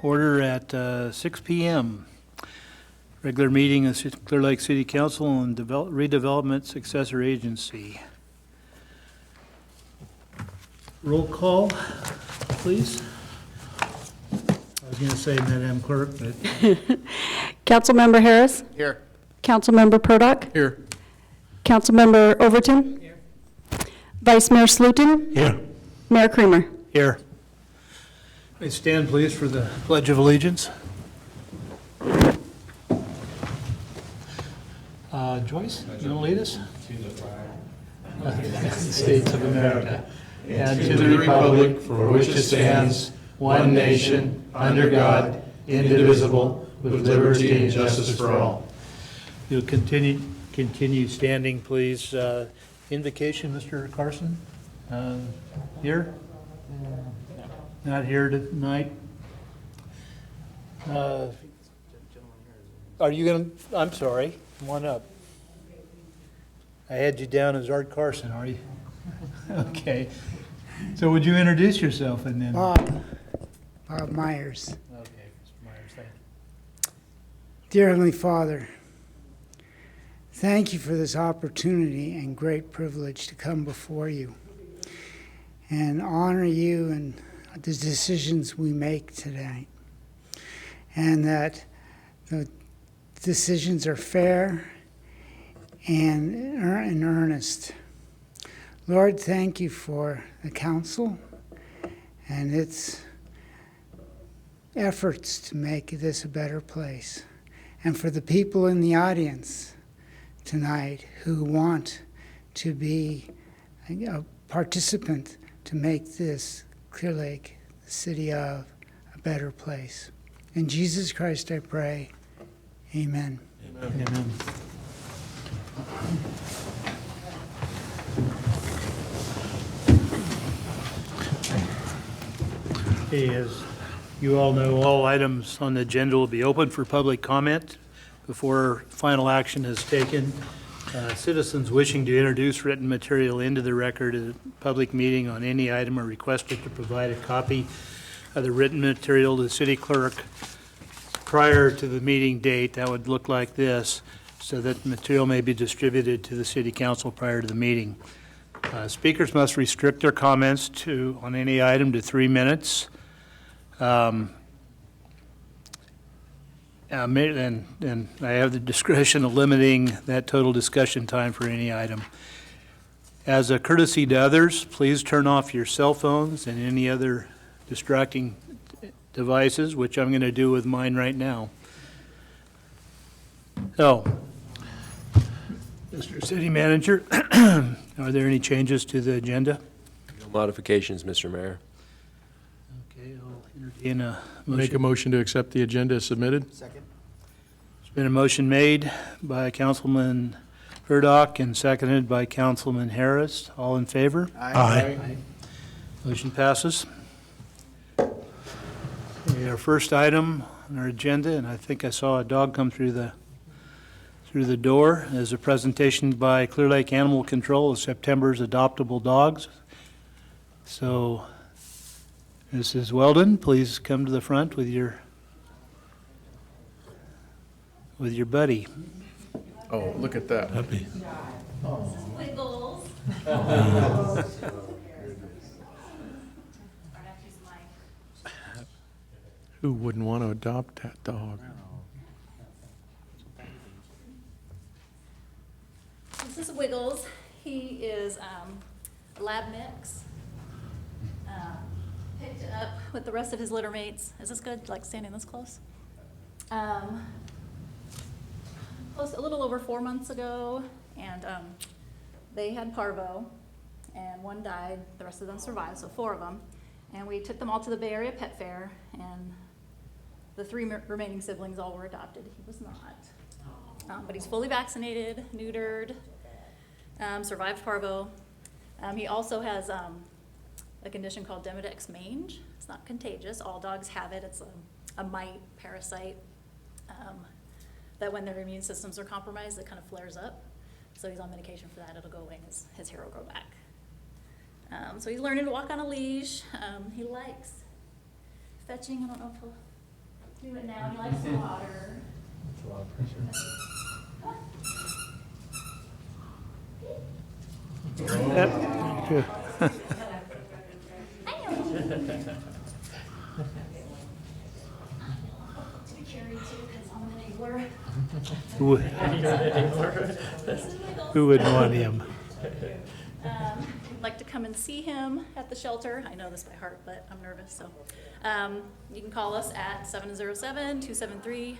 order at 6 p.m. Regular meeting of Clearlake City Council and Redevelopment Successor Agency. Roll call, please. I was going to say Madam Clerk, but... Councilmember Harris? Here. Councilmember Purdock? Here. Councilmember Overton? Here. Vice Mayor Slutin? Here. Mayor Creamer? Here. Please stand, please, for the Pledge of Allegiance. Joyce, you want to lead us? To the flag of the United States of America and to the republic for which it stands, one nation, under God, indivisible, with liberty and justice for all. You'll continue standing, please. Invocation, Mr. Carson? Here? Not here tonight. Are you going to, I'm sorry, come on up. I had you down as Art Carson, are you? Okay. So would you introduce yourself and then? Bob Myers. Okay, Mr. Myers, thank you. Dear Heavenly Father, thank you for this opportunity and great privilege to come before you and honor you and the decisions we make today, and that the decisions are fair and in earnest. Lord, thank you for the council and its efforts to make this a better place, and for the people in the audience tonight who want to be a participant to make this Clear Lake, the city of, a better place. In Jesus Christ I pray, amen. Amen. Amen. Okay, as you all know, all items on the agenda will be open for public comment before final action is taken. Citizens wishing to introduce written material into the record at a public meeting on any item are requested to provide a copy of the written material to the city clerk prior to the meeting date. That would look like this, so that the material may be distributed to the city council prior to the meeting. Speakers must restrict their comments on any item to 3 minutes. And I have the discretion of limiting that total discussion time for any item. As a courtesy to others, please turn off your cell phones and any other distracting devices, which I'm going to do with mine right now. So, Mr. City Manager, are there any changes to the agenda? No modifications, Mr. Mayor. Okay, I'll entertain a motion. Make a motion to accept the agenda as submitted. Second. There's been a motion made by Councilman Purdock and seconded by Councilman Harris. All in favor? Aye. Motion passes. Okay, our first item on our agenda, and I think I saw a dog come through the door, is a presentation by Clearlake Animal Control of September's adoptable dogs. So, Mrs. Weldon, please come to the front with your buddy. Oh, look at that. This is Wiggles. Who wouldn't want to adopt that dog? This is Wiggles. He is a lab mix. Picked up with the rest of his litter mates. Is this good, like standing this close? Close, a little over 4 months ago, and they had parvo, and one died. The rest of them survived, so 4 of them. And we took them all to the Bay Area Pet Fair, and the 3 remaining siblings all were adopted. He was not. But he's fully vaccinated, neutered, survived parvo. He also has a condition called Demodex mange. It's not contagious. All dogs have it. It's a mite parasite that when their immune systems are compromised, it kind of flares up. So he's on medication for that. It'll go away and his hair will grow back. So he's learning to walk on a leash. He likes fetching. I don't know if he'll Do it now. He likes the water. Good. To be carried too, because I'm an enabler. Who wouldn't want him? Like to come and see him at the shelter. I know this by heart, but I'm nervous, so. You can call us at 707-273-9440,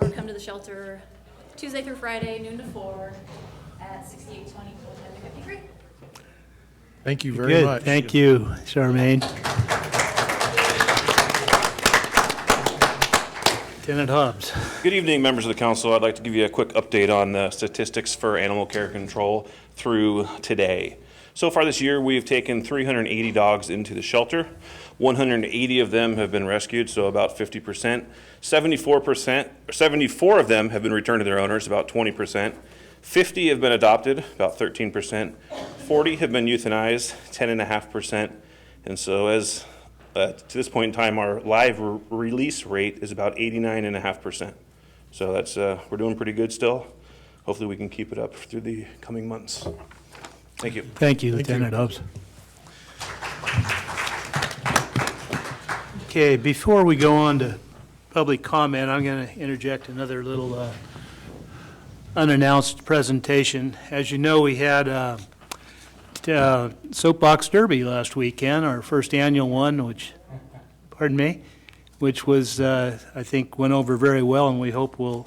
or come to the shelter Tuesday through Friday, noon to 4, at 6820 Old Highway 53. Thank you very Good, much. thank you, Charmaine. Lieutenant Hobbs. Good evening, members of the council. I'd like to give you a quick update on the statistics for animal care control through today. So far this year, we've taken 380 dogs into the shelter. 180 of them have been rescued, so about 50%. 74 of them have been returned to their owners, about 20%. 50 have been adopted, about 13%. 40 have been euthanized, 10.5%. And so as to this point in time, our live release rate is about 89.5%. So that's we're doing pretty good still. Hopefully we can keep it up through the coming months. Thank you. Thank you, Lieutenant Hobbs. Okay, before we go on to public comment, I'm going to interject another little unannounced presentation. As you know, we had Soapbox Derby last weekend, our first annual one, which was, I think, went over very well, and we hope will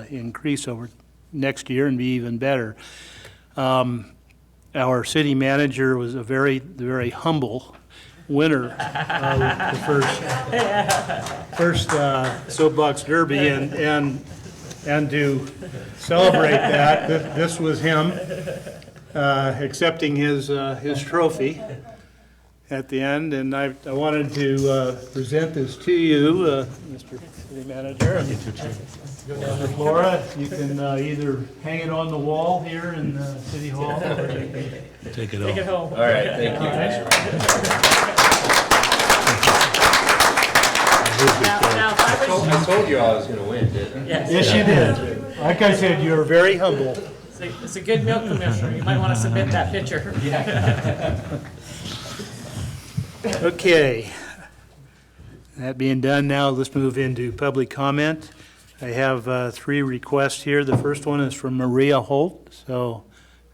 increase over next year and be even better. Our city manager was a very humble winner of the first Soapbox Derby, and to celebrate that, this was him accepting his trophy at the end, and I wanted to present this to you, Mr. City Manager. Mr. Flora, you can either hang it on the wall here in City Hall, or you can take it home. All right, thank you. I told you I was going to win, didn't I? Yes, you did. Like I said, you were very humble. It's a good milk commissioner. You might want to submit that picture. Okay. That being done, now let's move into public comment. I have 3 requests here. The first one is from Maria Holt. So,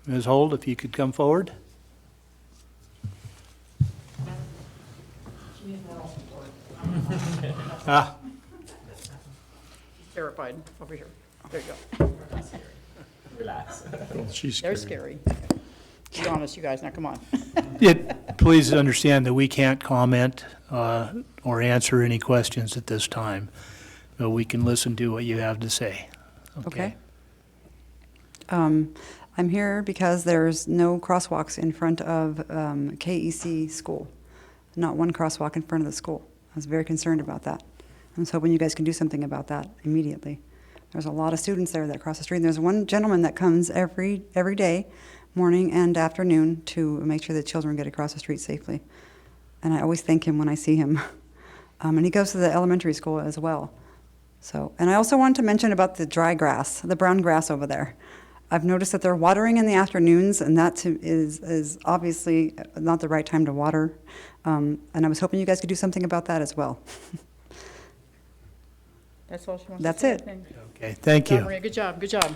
Ms. Holt, if you could come forward. Terrified over here. There you go. Relax. Well, she's They're scary. scary. Be honest, you guys. Now, come on. Please understand that we can't comment or answer any questions at this time, but we can listen to what you have to say. Okay. I'm here because there's no crosswalks in front of KEC school. Not one crosswalk in front of the school. I was very concerned about that. I was hoping you guys can do something about that immediately. There's a lot of students there that cross the street. And there's one gentleman that comes every day, morning and afternoon, to make sure that children get across the street safely. And I always thank him when I see him. And he goes to the elementary school as well. So, and I also wanted to mention about the dry grass, the brown grass over there. I've noticed that they're watering in the afternoons, and that is obviously not the right time to water. And I was hoping you guys could do something about that as well. That's all she wants That's to say. it. Okay, thank Good job, you. Maria. Good job. Good job.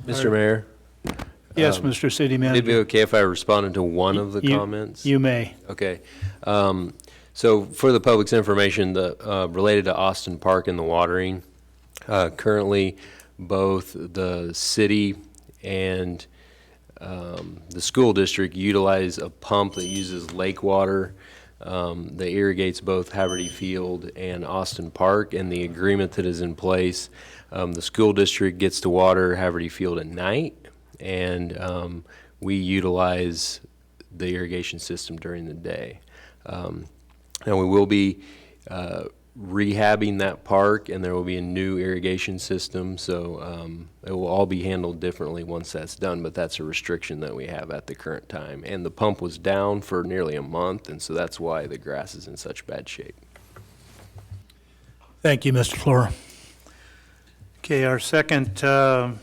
Mr. Mayor, Yes, Mr. City it'd be Manager. okay if I responded to one of the You- comments? You may. Okay. So for the public's information, related to Austin Park and the watering, currently both the city and the school district utilize a pump that uses lake water that irrigates both Haverty Field and Austin Park, and the agreement that is in place, the school district gets to water Haverty Field at night, and we utilize the irrigation system during the day. Now, we will be rehabbing that park, and there will be a new irrigation system, so it will all be handled differently once that's done, but that's a restriction that we have at the current time. And the pump was down for nearly a month, and so that's why the grass is in such bad shape. Thank you, Mr. Flora. Okay, our second, don't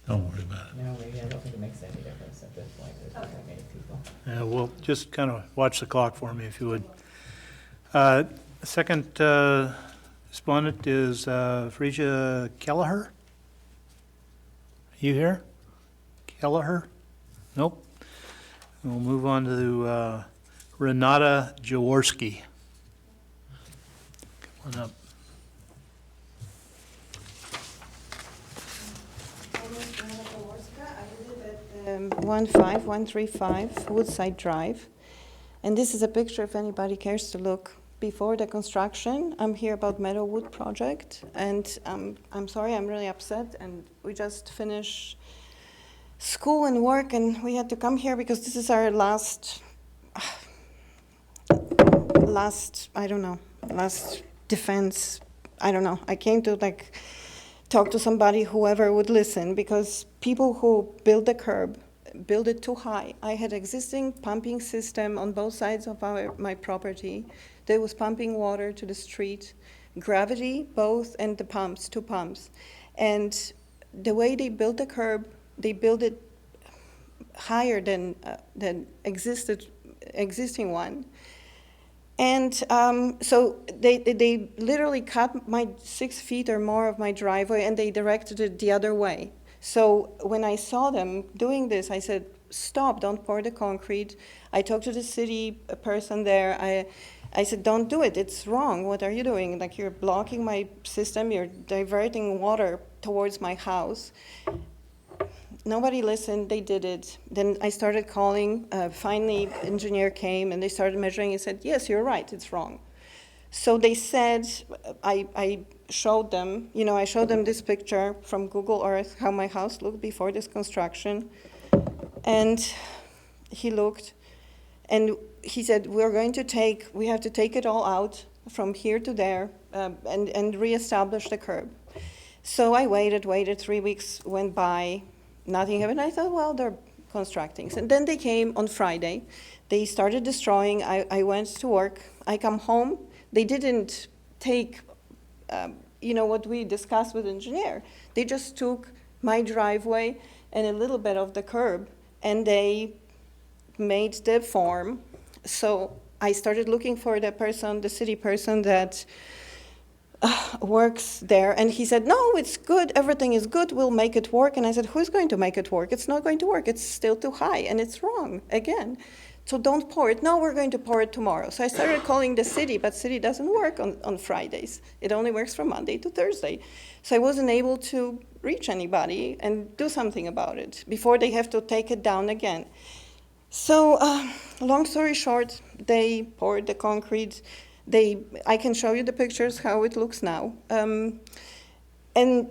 worry about it. No, I don't think it makes any difference at this point. There's not that many people. We'll just kind of watch the clock for me, if you would. Second respondent is Frisia Kelleher. Are you here? Kelleher? Nope. We'll move on to Renata Jaworski. Come on up. I live at 15135 Woodside Drive. And this is a picture if anybody cares to look before the construction. I'm here about Meadowwood project, and I'm sorry, I'm really upset, and we just finished school and work, and we had to come here because this is our last defense. I don't know. I came to talk to somebody, whoever would listen, because people who build the curb build it too high. I had existing pumping system on both sides of my property. There was pumping water to the street, gravity, both, and the pumps, 2 pumps. And the way they built the curb, they built it higher than existing one. And so they literally cut my 6 feet or more of my driveway, and they directed it the other way. So when I saw them doing this, I said, stop, don't pour the concrete. I talked to the city person there. I said, don't do it, it's wrong, what are you doing? Like, you're blocking my system, you're diverting water towards my house. Nobody listened, they did it. Then I started calling, finally engineer came and they started measuring and said, yes, you're right, it's wrong. So they said, I showed them, I showed them this picture from Google Earth, how my house looked before this construction. And he looked, and he said, we have to take it all out from here to there and reestablish the curb. So I waited, 3 weeks went by, nothing happened. I thought, well, they're constructing. And then they came on Friday. They started destroying. I went to work. I come home. They didn't take, what we discussed with the engineer. They just took my driveway and a little bit of the curb, and they made the form. So I started looking for the city person that works there, and he said, no, it's good, everything is good, we'll make it work. And I said, who's going to make it work? It's not going to work, it's still too high, and it's wrong, again. So don't pour it. No, we're going to pour it tomorrow. So I started calling the city, but city doesn't work on Fridays. It only works from Monday to Thursday. So I wasn't able to reach anybody and do something about it before they have to take it down again. So long story short, they poured the concrete. I can show you the pictures, how it looks now. And then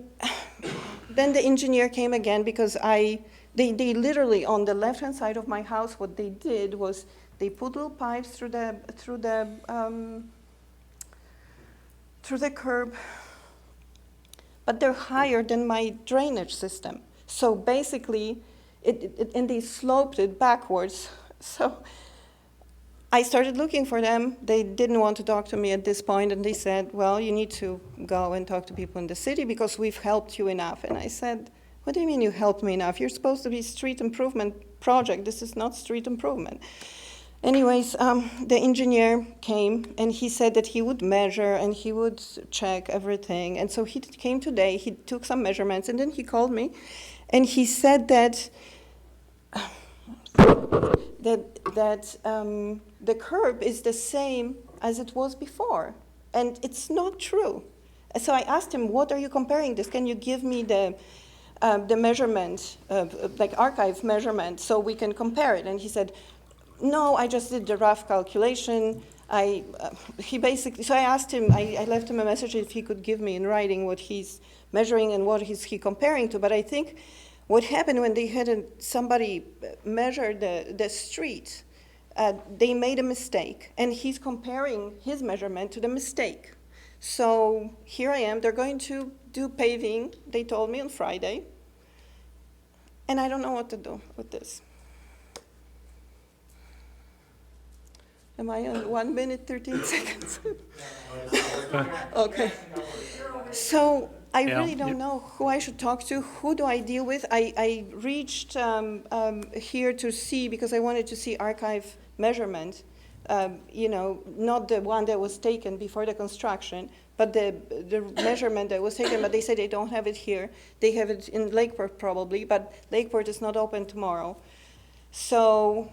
the engineer came again because they literally, on the left-hand side of my house, what they did was they put little pipes through the curb, but they're higher than my drainage system. So basically, and they sloped it backwards. So I started looking for them. They didn't want to talk to me at this point, and they said, well, you need to go and talk to people in the city because we've helped you enough. And I said, what do you mean you helped me enough? You're supposed to be street improvement project. This is not street improvement. Anyways, the engineer came, and he said that he would measure and he would check everything. And so he came today, he took some measurements, and then he called me, and he said that the curb is the same as it was before, and it's not true. So I asked him, what are you comparing this? Can you give me the measurement, like archive measurement, so we can compare it? And he said, no, I just did the rough calculation. So I asked him, I left him a message if he could give me in writing what he's measuring and what he comparing to. But I think what happened when they had somebody measure the street, they made a mistake, and he's comparing his measurement to the mistake. So here I am. They're going to do paving, they told me on Friday, and I don't know what to do with this. Am I on 1 minute, 13 seconds? Okay. So I Yeah, really don't know who I should talk to. Who do I deal with? I reached here to see, because I wanted to see archive measurement, not the one that was taken before the construction, but the measurement that was taken, but they said they don't have it here. They have it in Lakeport probably, but Lakeport is not open tomorrow. So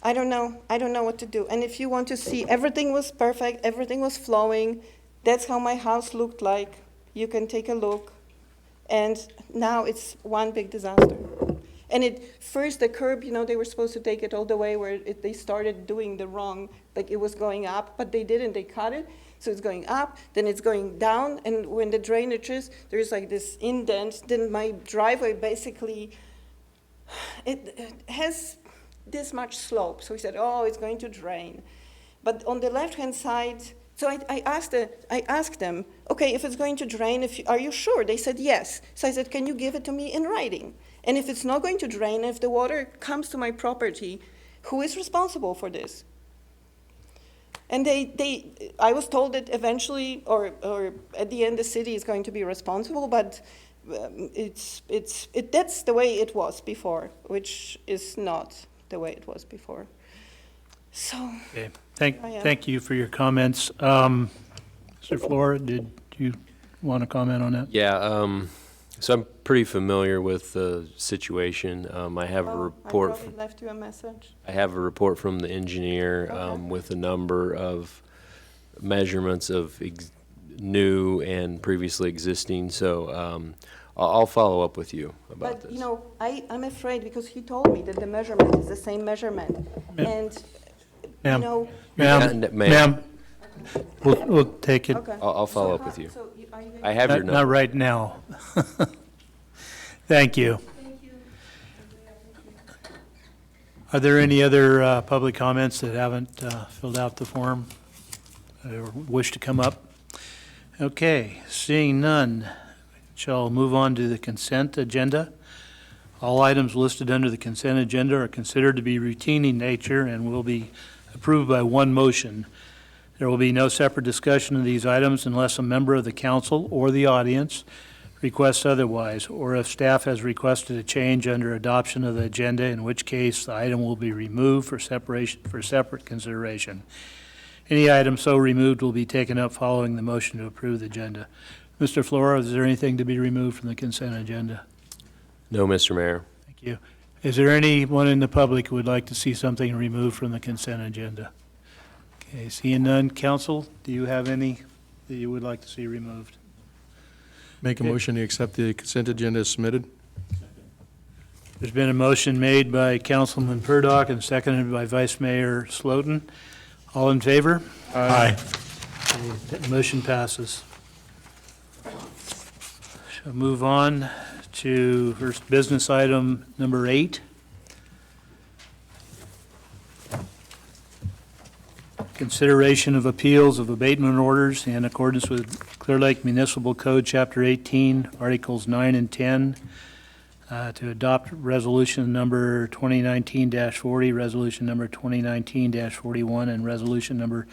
I don't know. I don't know what to do. And if you want to see, everything was perfect, everything was flowing. That's how my house looked like. You can take a look. And now it's one big disaster. And first the curb, they were supposed to take it all the way where they started doing the wrong, like it was going up, but they didn't. They cut it, so it's going up, then it's going down, and when the drainage is, there's like this indent, then my driveway basically, it has this much slope. So he said, oh, it's going to drain. But on the left-hand side, so I asked them, okay, if it's going to drain, are you sure? They said yes. So I said, can you give it to me in writing? And if it's not going to drain, if the water comes to my property, who is responsible for this? And I was told that eventually, or at the end, the city is going to be responsible, but that's the way it was before, which is not the way it was before. So, Okay. I am. Thank you for your comments. Mr. Flora, did you want to comment on that? Yeah, so I'm pretty familiar with the situation. I have a report. I probably left you a message. I have a report from the engineer Okay. with a number of measurements of new and previously existing. So I'll follow up with you about But, this. I'm afraid because he told me that the measurement is the same measurement. And, Ma'am. Ma'am. Ma'am, we'll take it. okay. I'll follow up with you. So are you I have your Not number. right now. Thank you. Are there any other public comments that haven't filled out the form or wish to come up? Okay, seeing none, shall move on to the consent agenda. All items listed under the consent agenda are considered to be routine in nature and will be approved by one motion. There will be no separate discussion of these items unless a member of the council or the audience requests otherwise, or if staff has requested a change under adoption of the agenda, in which case the item will be removed for separate consideration. Any item so removed will be taken up following the motion to approve the agenda. Mr. Flora, is there anything to be removed from the consent agenda? No, Mr. Mayor. Thank you. Is there anyone in the public who would like to see something removed from the consent agenda? Okay, seeing none. Council, do you have any that you would like to see removed? Make a motion to accept the consent agenda as submitted. There's been a motion made by Councilman Purdock and seconded by Vice Mayor Slotin. All in favor? Aye. The motion passes. Shall move on to first business item number 8. Consideration of appeals of abatement orders in accordance with Clearlake Municipal Code, Chapter 18, Articles 9 and 10, to adopt resolution number 2019-40, resolution number 2019-41, and resolution number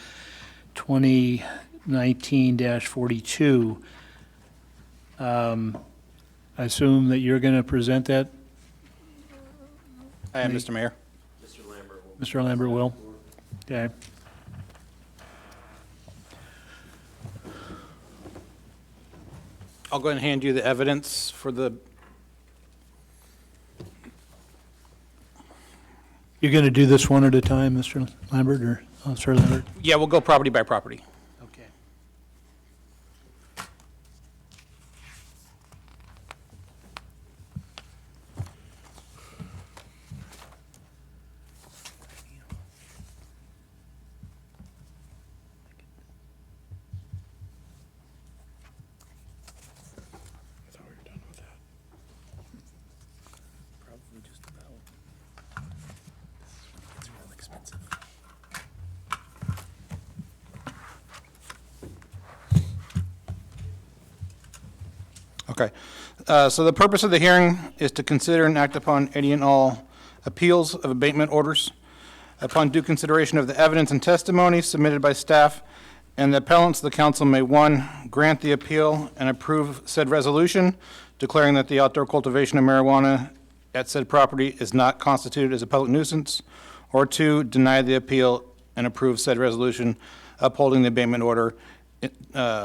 2019-42. I assume that you're going to present that, I am, Mr. Mayor. Mr. Lambert will? Okay. I'll go ahead and hand you the evidence for the, You're going to do this one at a time, Mr. Lambert, or Sir Lambert? yeah, we'll go property by property. Okay. I thought we were done with that. Probably just about. Okay. So the purpose of the hearing is to consider and act upon any and all appeals of abatement orders. Upon due consideration of the evidence and testimony submitted by staff and the appellants, the council may, 1, grant the appeal and approve said resolution declaring that the outdoor cultivation of marijuana at said property is not constituted as a public nuisance, or 2, deny the appeal and approve said resolution upholding the abatement order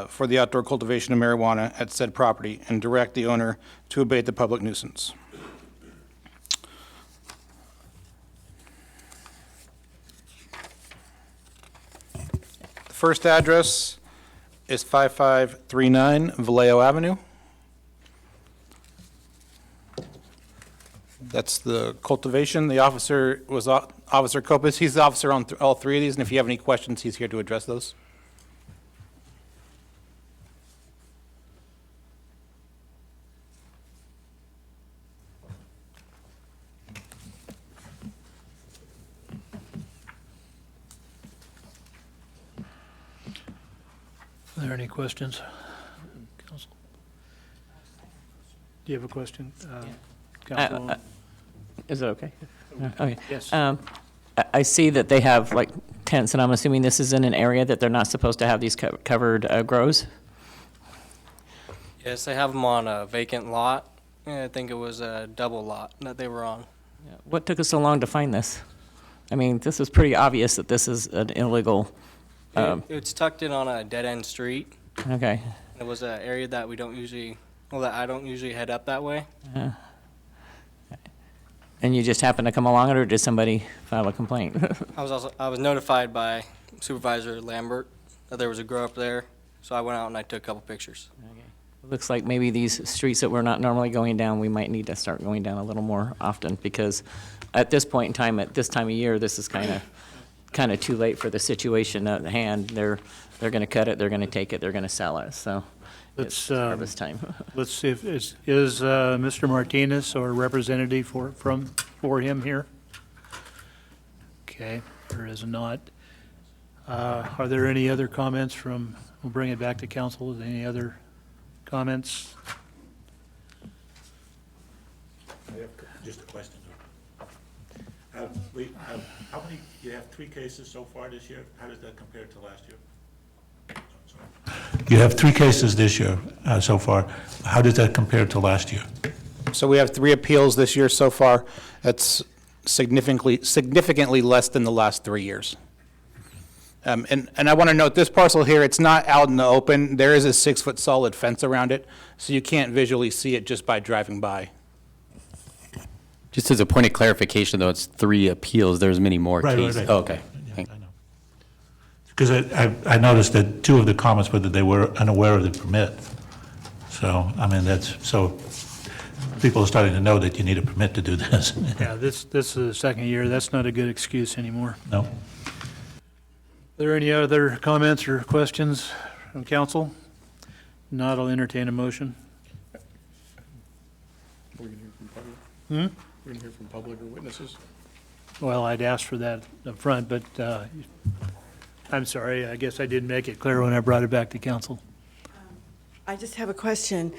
for the outdoor cultivation of marijuana at said property and direct the owner to abate the public nuisance. The first address is 5539 Vallejo Avenue. That's the cultivation. The officer was Officer Copus. He's the officer on all three of these, and if you have any questions, he's here to address those. Are there any questions? Council? Do you have a question? Councilwoman? Is it okay? Okay. Yes. I see that they have like tents, and I'm assuming this is in an area that they're not supposed to have these covered grows? Yes, they have them on a vacant lot. I think it was a double lot that they were on. What took us so long to find this? I mean, this is pretty obvious that this is an illegal. It's tucked in on a dead-end street. Okay. It was an area that we don't usually, well, that I don't usually head up that way. And you just happened to come along it, or did somebody file a complaint? I was notified by Supervisor Lambert that there was a grow up there, so I went out and I took a couple pictures. Looks like maybe these streets that we're not normally going down, we might need to start going down a little more often, because at this point in time, at this time of year, this is kind of too late for the situation at hand. They're going to cut it, they're going to take it, they're going to sell it. So it's harvest time. Let's see if is Mr. Martinez or representative for him here? Okay, there is not. Are there any other comments from? We'll bring it back to council. Is there any other comments? I have just a question. How many, you have 3 cases so far this year? How does that compare to last year? You have 3 cases this year so far. How does that compare to last year? So we have 3 appeals this year so far. That's significantly less than the last 3 years. And I want to note, this parcel here, it's not out in the open. There is a 6-foot solid fence around it, so you can't visually see it just by driving by. Just as a point of clarification, though, it's 3 appeals. There's many more cases. Right. Oh, okay. Yeah, I know. Because I noticed that 2 of the comments were that they were unaware of the permit. So, I mean, so people are starting to know that you need a permit to do this. Yeah, this is the second year. That's not a good excuse anymore. No. Are there any other comments or questions from council? Not, I'll entertain a motion. We're going to hear from public. We're going to hear from public or witnesses. Well, I'd asked for that up front, but I'm sorry, I guess I didn't make it clear when I brought it back to council. I just have a question.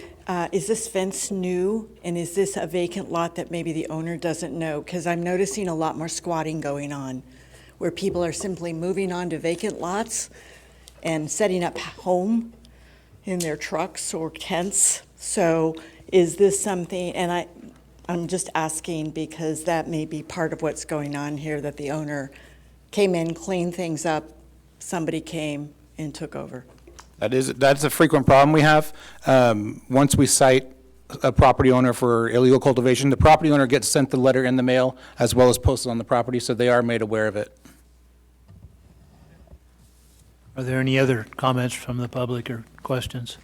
Is this fence new, and is this a vacant lot that maybe the owner doesn't know? Because I'm noticing a lot more squatting going on, where people are simply moving on to vacant lots and setting up home in their trucks or tents. So is this something, and I'm just asking because that may be part of what's going on here, that the owner came in, cleaned things up, somebody came and took over. That's a frequent problem we have. Once we cite a property owner for illegal cultivation, the property owner gets sent the letter in the mail as well as posted on the property, so they are made aware of it. Are there any other comments from the public or questions?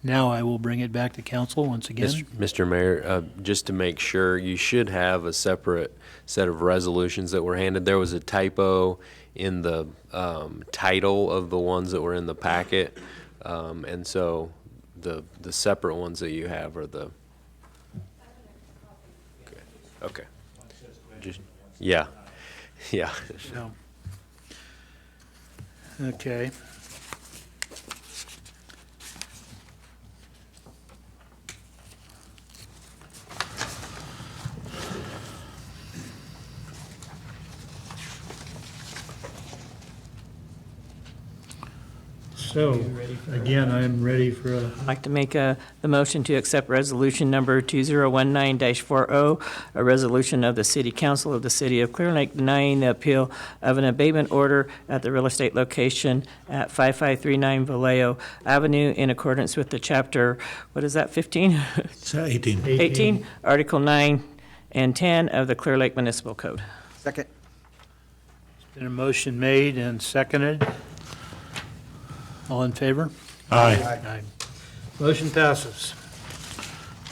Now I will bring it back to council once again. Mr. Mayor, just to make sure, you should have a separate set of resolutions that were handed. There was a typo in the title of the ones that were in the packet, and so the separate ones that you have are the. Okay. Yeah. No. Okay. So, again, I'm ready for a, I'd like to make the motion to accept resolution number 2019-40, a resolution of the City Council of the City of Clear Lake denying the appeal of an abatement order at the real estate location at 5539 Vallejo Avenue in accordance with the chapter, what is that, 15? It's 18. 18, Article 9 and 10 of the Clear Lake Municipal Code. Second. been a motion made and seconded. All in favor? Aye. Aye. Motion passes.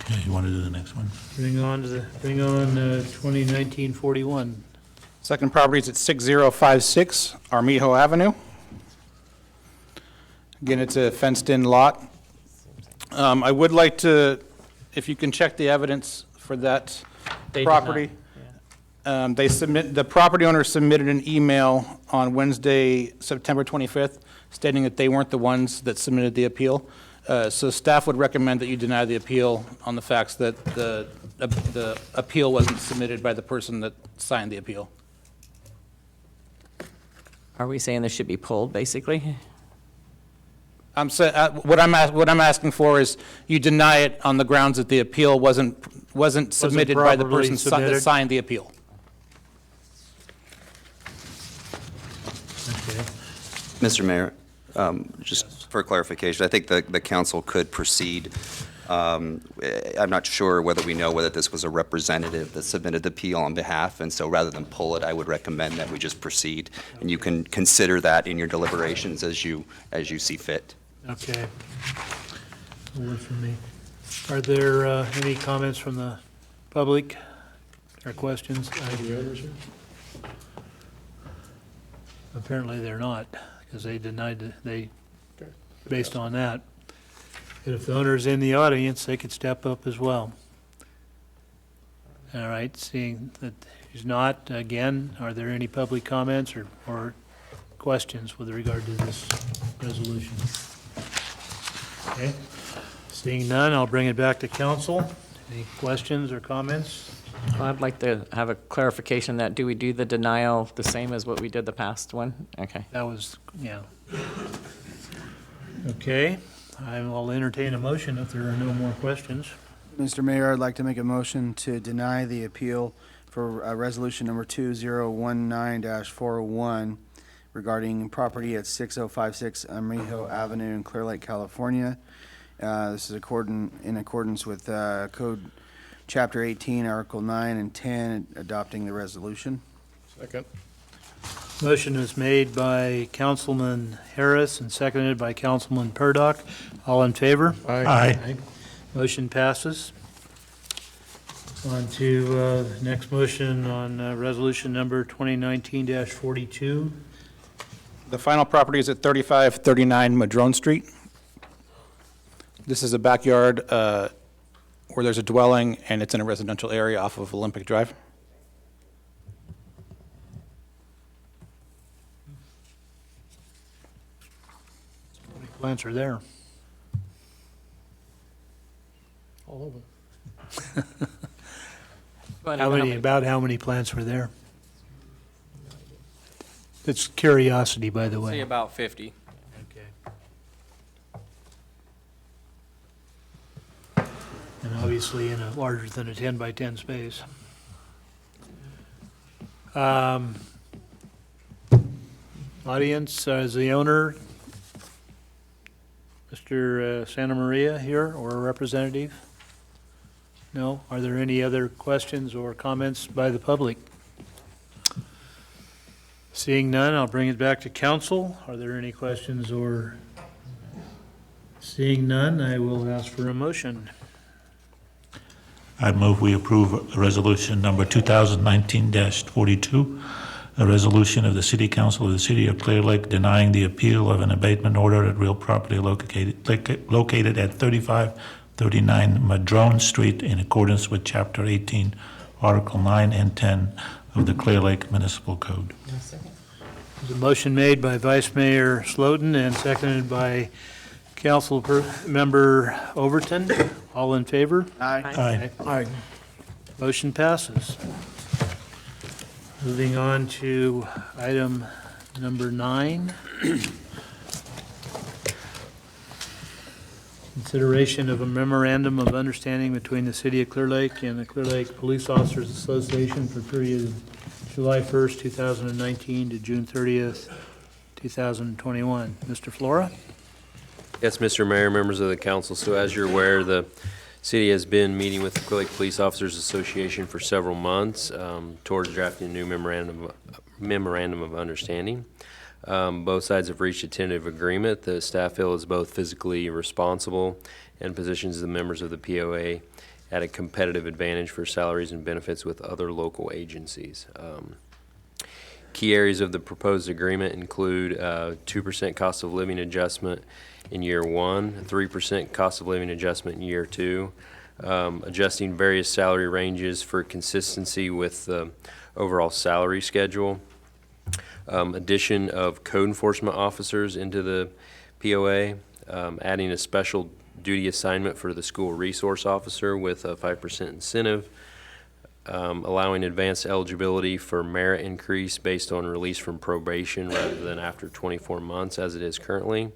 Okay, you want to do the next one? Bring on 2019-41. Second property is at 6056 Armijo Avenue. Again, it's a fenced-in lot. I would like to, if you can check the evidence for that They did not, property. The property owner submitted an email on Wednesday, September 25th, stating that they weren't the ones that submitted the appeal. So staff would recommend that you deny the appeal on the facts that the appeal wasn't submitted by the person that signed the appeal. Are we saying this should be pulled, basically? What I'm asking for is you deny it on the grounds that the appeal wasn't submitted by the properly person that submitted. signed the appeal. Okay. Mr. Mayor, just for clarification, I think the council could proceed. I'm not sure whether we know whether this was a representative that submitted the appeal on behalf, and so rather than pull it, I would recommend that we just proceed, and you can consider that in your deliberations as you see fit. Okay. A word from me. Are there any comments from the public or questions? Apparently they're not, because they denied, based on that. And if the owner's in the audience, they could step up as well. All right, seeing that he's not, again, are there any public comments or questions with regard to this resolution? Okay, seeing none, I'll bring it back to council. Any questions or comments? Well, I'd like to have a clarification that, do we do the denial the same as what we did the past one? Okay. That was, yeah. Okay, I will entertain a motion if there are no more questions. Mr. Mayor, I'd like to make a motion to deny the appeal for resolution number 2019-401 regarding property at 6056 Amijo Avenue in Clear Lake, California. This is in accordance with Code Chapter 18, Article 9 and 10, adopting the resolution. Second. Motion is made by Councilman Harris and seconded by Councilman Purdock. All in favor? Aye. Motion passes. On to next motion on resolution number 2019-42. The final property is at 3539 Madrone Street. This is a backyard where there's a dwelling, and it's in a residential area off of Olympic Drive. How many plants are there? All over. About how many plants were there? It's curiosity, by the Say way. about 50. Okay. And obviously in a larger than a 10 by 10 space. Audience, is the owner, Mr. Santa Maria here, or a representative? No? Are there any other questions or comments by the public? Seeing none, I'll bring it back to council. Are there any questions or? Seeing none, I will ask for a motion. I move we approve resolution number 2019-42, a resolution of the City Council of the City of Clear Lake denying the appeal of an abatement order at real property located at 3539 Madrone Street in accordance with Chapter 18, Article 9 and 10 of the Clear Lake Municipal Code. There's a motion made by Vice Mayor Slotin and seconded by Council Member Overton. All in favor? Aye. Aye. Motion passes. Moving on to item number 9. Consideration of a memorandum of understanding between the City of Clearlake and the Clearlake Police Officers Association for period July 1st, 2019 to June 30th, 2021. Mr. Flora? Yes, Mr. Mayor, members of the council. So as you're aware, the city has been meeting with the Clearlake Police Officers Association for several months towards drafting a new memorandum of understanding. Both sides have reached a tentative agreement. The staff feel is both physically responsible and positions the members of the POA at a competitive advantage for salaries and benefits with other local agencies. Key areas of the proposed agreement include 2% cost of living adjustment in year 1, 3% cost of living adjustment in year 2, adjusting various salary ranges for consistency with the overall salary schedule, addition of code enforcement officers into the POA, adding a special duty assignment for the school resource officer with a 5% incentive, allowing advanced eligibility for merit increase based on release from probation rather than after 24 months as it is currently,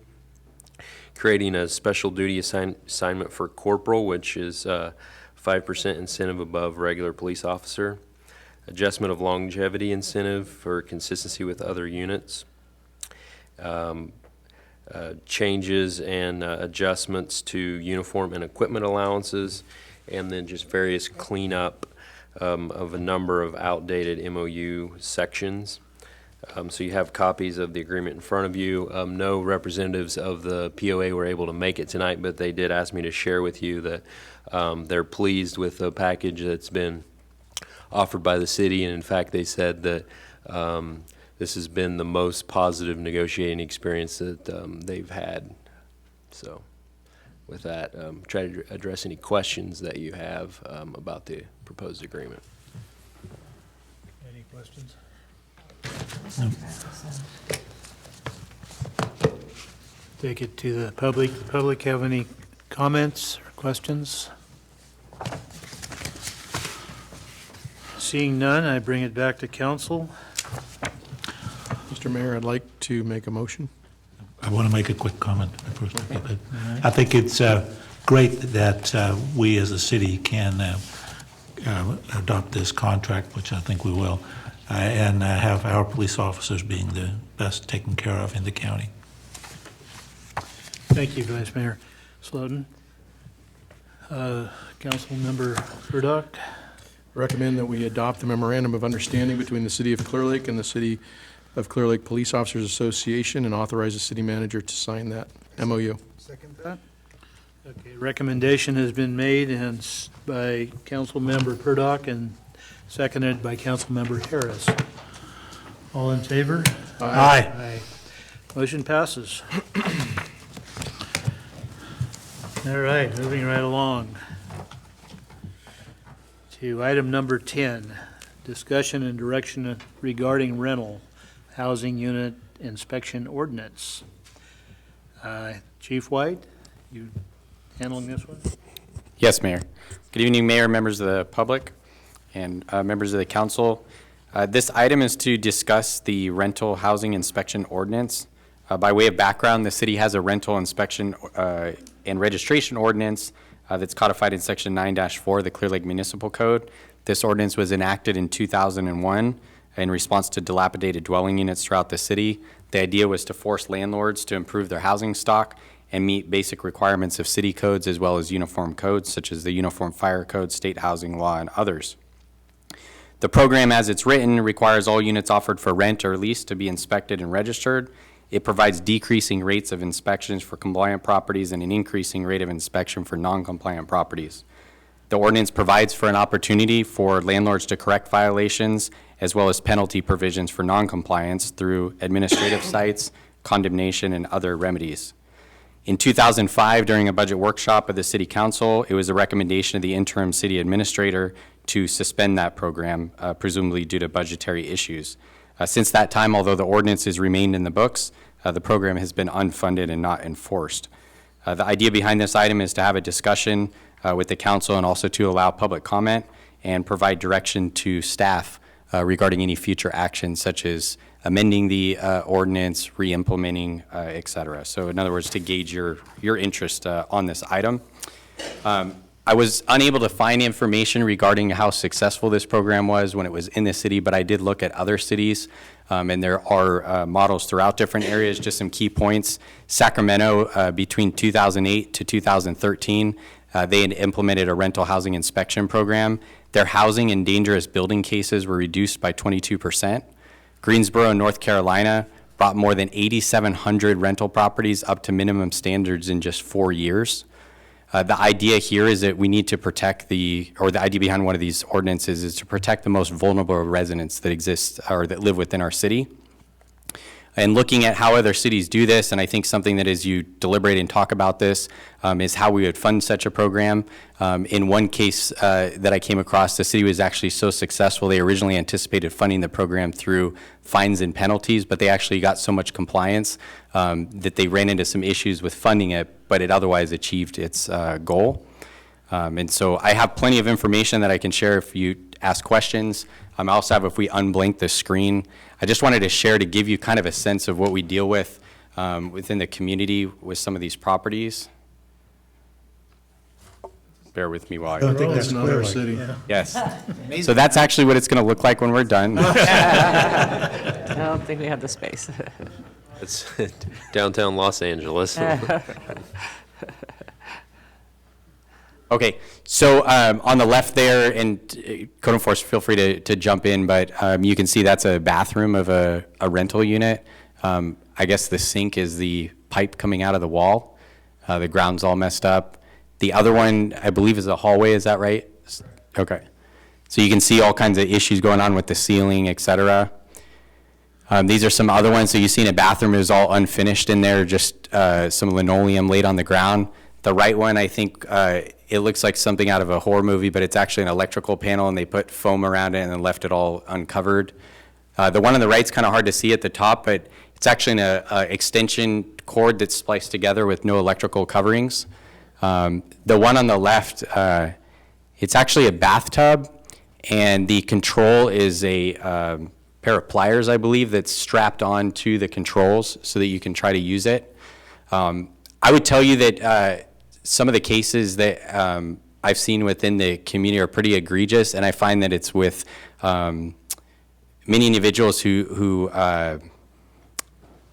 creating a special duty assignment for corporal, which is 5% incentive above regular police officer, adjustment of longevity incentive for consistency with other units, changes and adjustments to uniform and equipment allowances, and then just various cleanup of a number of outdated MOU sections. So you have copies of the agreement in front of you. No representatives of the POA were able to make it tonight, but they did ask me to share with you that they're pleased with the package that's been offered by the city, and in fact they said that this has been the most positive negotiating experience that they've had. So with that, try to address any questions that you have about the proposed agreement. Any questions? Take it to the public. The public have any comments or questions? Seeing none, I bring it back to council. Mr. Mayor, I'd like to make a motion. I want to make a quick comment first. I think it's great that we as a city can adopt this contract, which I think we will, and have our police officers being the best taken care of in the county. Thank you, Vice Mayor Slotin. Council Member Burdock. Recommend that we adopt the memorandum of understanding between the City of Clear Lake and the City of Clear Lake Police Officers Association and authorize the city manager to sign that MOU. Second that. Okay, recommendation has been made and by Council Member Burdock and seconded by Council Member Harris. All in favor? Aye. Aye. Motion passes. All right, moving right along to item number 10, discussion and direction regarding rental housing unit inspection ordinance. Chief White, you handling this one? Yes, Mayor. Good evening, Mayor, members of the public, and members of the council. This item is to discuss the rental housing inspection ordinance. By way of background, the city has a rental inspection and registration ordinance that's codified in Section 9-4 of the Clear Lake Municipal Code. This ordinance was enacted in 2001 in response to dilapidated dwelling units throughout the city. The idea was to force landlords to improve their housing stock and meet basic requirements of city codes as well as uniform codes such as the Uniform Fire Code, state housing law, and others. The program as it's written requires all units offered for rent or lease to be inspected and registered. It provides decreasing rates of inspections for compliant properties and an increasing rate of inspection for non-compliant properties. The ordinance provides for an opportunity for landlords to correct violations as well as penalty provisions for non-compliance through administrative cites, condemnation, and other remedies. In 2005, during a budget workshop of the City Council, it was a recommendation of the interim city administrator to suspend that program, presumably due to budgetary issues. Since that time, although the ordinance has remained in the books, the program has been unfunded and not enforced. The idea behind this item is to have a discussion with the council and also to allow public comment and provide direction to staff regarding any future actions such as amending the ordinance, re-implementing, et cetera. So in other words, to gauge your interest on this item. I was unable to find information regarding how successful this program was when it was in the city, but I did look at other cities, and there are models throughout different areas. Just some key points. Sacramento, between 2008 to 2013, they had implemented a rental housing inspection program. Their housing and dangerous building cases were reduced by 22%. Greensboro, North Carolina, brought more than 8,700 rental properties up to minimum standards in just 4 years. The idea here is that we need to protect the idea behind one of these ordinances is to protect the most vulnerable residents that exist or that live within our city. And looking at how other cities do this, and I think something that as you deliberate and talk about this is how we would fund such a program. In one case that I came across, the city was actually so successful, they originally anticipated funding the program through fines and penalties, but they actually got so much compliance that they ran into some issues with funding it, but it otherwise achieved its goal. And so I have plenty of information that I can share if you ask questions. I also have, if we unblink the screen, I just wanted to share to give you kind of a sense of what we deal with within the community with some of these properties. Bear with me while I don't think that's not our city. Yes. So that's actually what it's going to look like when we're done. I don't think we have the space. It's downtown Los Angeles. Okay, so on the left there, and code enforcement, feel free to jump in, but you can see that's a bathroom of a rental unit. I guess the sink is the pipe coming out of the wall. The ground's all messed up. The other one, I believe, is a hallway. Is that right? Okay. So you can see all kinds of issues going on with the ceiling, et cetera. These are some other ones. So you see in a bathroom, it was all unfinished in there, just some linoleum laid on the ground. The right one, I think, it looks like something out of a horror movie, but it's actually an electrical panel, and they put foam around it and then left it all uncovered. The one on the right's kind of hard to see at the top, but it's actually an extension cord that's spliced together with no electrical coverings. The one on the left, it's actually a bathtub, and the control is a pair of pliers, I believe, that's strapped onto the controls so that you can try to use it. I would tell you that some of the cases that I've seen within the community are pretty egregious, and I find that it's with many individuals who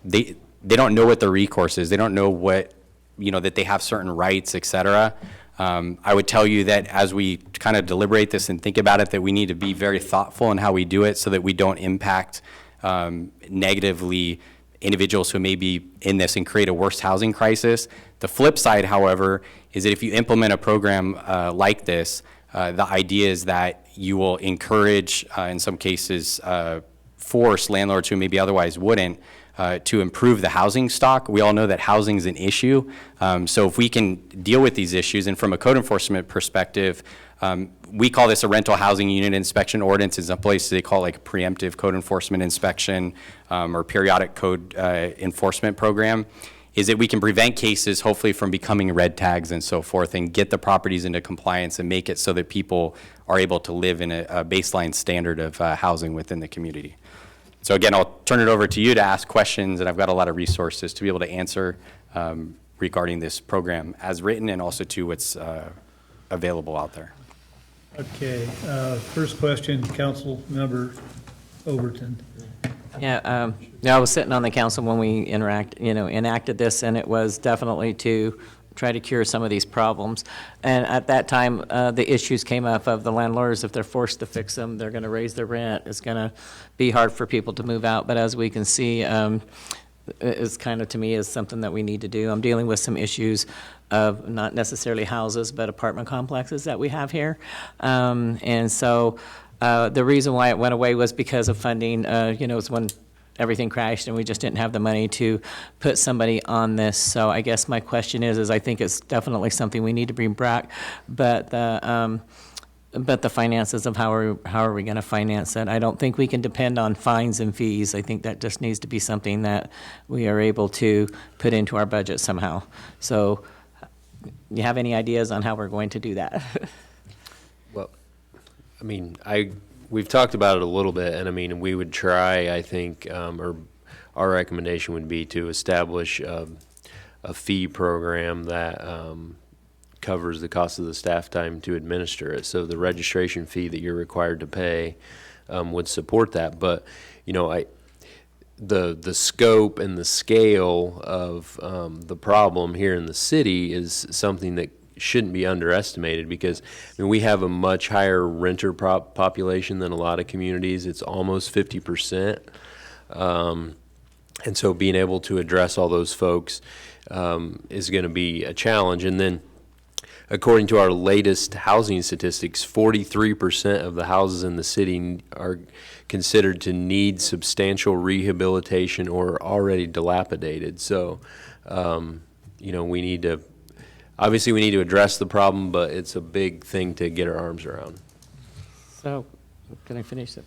they don't know what the recourse is. They don't know what, that they have certain rights, et cetera. I would tell you that as we kind of deliberate this and think about it, that we need to be very thoughtful in how we do it so that we don't impact negatively individuals who may be in this and create a worse housing crisis. The flip side, however, is that if you implement a program like this, the idea is that you will encourage, in some cases, force landlords who maybe otherwise wouldn't, to improve the housing stock. We all know that housing is an issue. So if we can deal with these issues, and from a code enforcement perspective, we call this a rental housing unit inspection ordinance. In some places they call it like a preemptive code enforcement inspection or periodic code enforcement program, is that we can prevent cases hopefully from becoming red tags and so forth and get the properties into compliance and make it so that people are able to live in a baseline standard of housing within the community. So again, I'll turn it over to you to ask questions, and I've got a lot of resources to be able to answer regarding this program as written and also to what's available out there. Okay, first question, Council Member Overton. Yeah, I was sitting on the council when we enacted this, and it was definitely to try to cure some of these problems. And at that time, the issues came up of the landlords, if they're forced to fix them, they're going to raise their rent. It's going to be hard for people to move out. But as we can see, it's kind of, to me, is something that we need to do. I'm dealing with some issues of not necessarily houses, but apartment complexes that we have here. And so the reason why it went away was because of funding. It's when everything crashed and we just didn't have the money to put somebody on this. So I guess my question is I think it's definitely something we need to bring back, but the finances of how are we going to finance it? I don't think we can depend on fines and fees. I think that just needs to be something that we are able to put into our budget somehow. So you have any ideas on how we're going to do that? Well, I mean, I we've talked about it a little bit, and I mean, we would try, I think, or our recommendation would be to establish a fee program that covers the cost of the staff time to administer it. So the registration fee that you're required to pay would support that. But, you know, the scope and the scale of the problem here in the city is something that shouldn't be underestimated, because I mean, we have a much higher renter population than a lot of communities. It's almost 50%. And so being able to address all those folks is going to be a challenge. And then according to our latest housing statistics, 43% of the houses in the city are considered to need substantial rehabilitation or are already dilapidated. So, you know, we need to address the problem, but it's a big thing to get our arms around. So, Can I finish it?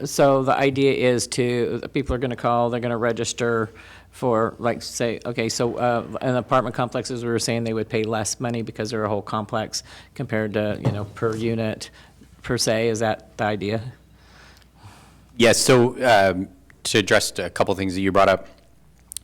So the idea is people are going to call, they're going to register for, like, say, okay, so in apartment complexes, we were saying they would pay less money because they're a whole complex compared to, you know, per unit, per se. Is that the idea? Yes, so to address a couple things that you brought up.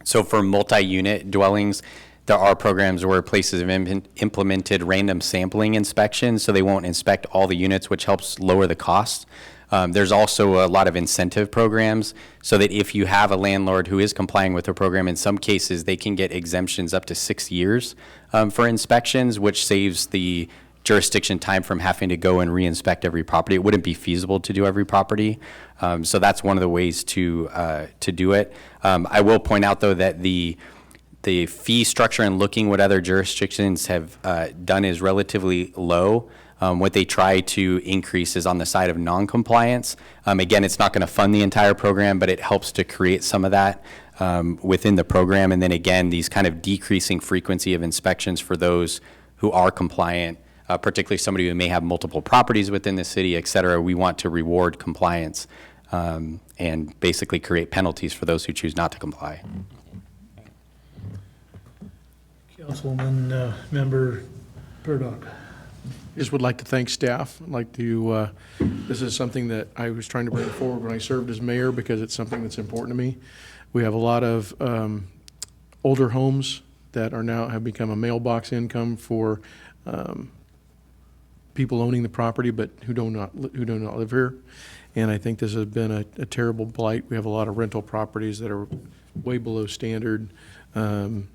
So for multi-unit dwellings, there are programs where places have implemented random sampling inspections, so they won't inspect all the units, which helps lower the cost. There's also a lot of incentive programs, so that if you have a landlord who is complying with the program, in some cases they can get exemptions up to 6 years for inspections, which saves the jurisdiction time from having to go and re-inspect every property. It wouldn't be feasible to do every property, so that's one of the ways to do it. I will point out, though, that the fee structure and looking what other jurisdictions have done is relatively low. What they try to increase is on the side of non-compliance. Again, it's not going to fund the entire program, but it helps to create some of that within the program. And then again, these kind of decreasing frequency of inspections for those who are compliant, particularly somebody who may have multiple properties within the city, et cetera. We want to reward compliance and basically create penalties for those who choose not to comply. Councilman, Member Purdock. Just would like to thank staff. I'd like to, this is something that I was trying to bring forward when I served as mayor, because it's something that's important to me. We have a lot of older homes that are now have become a mailbox income for people owning the property, but who do not live here. And I think this has been a terrible blight. We have a lot of rental properties that are way below standard. When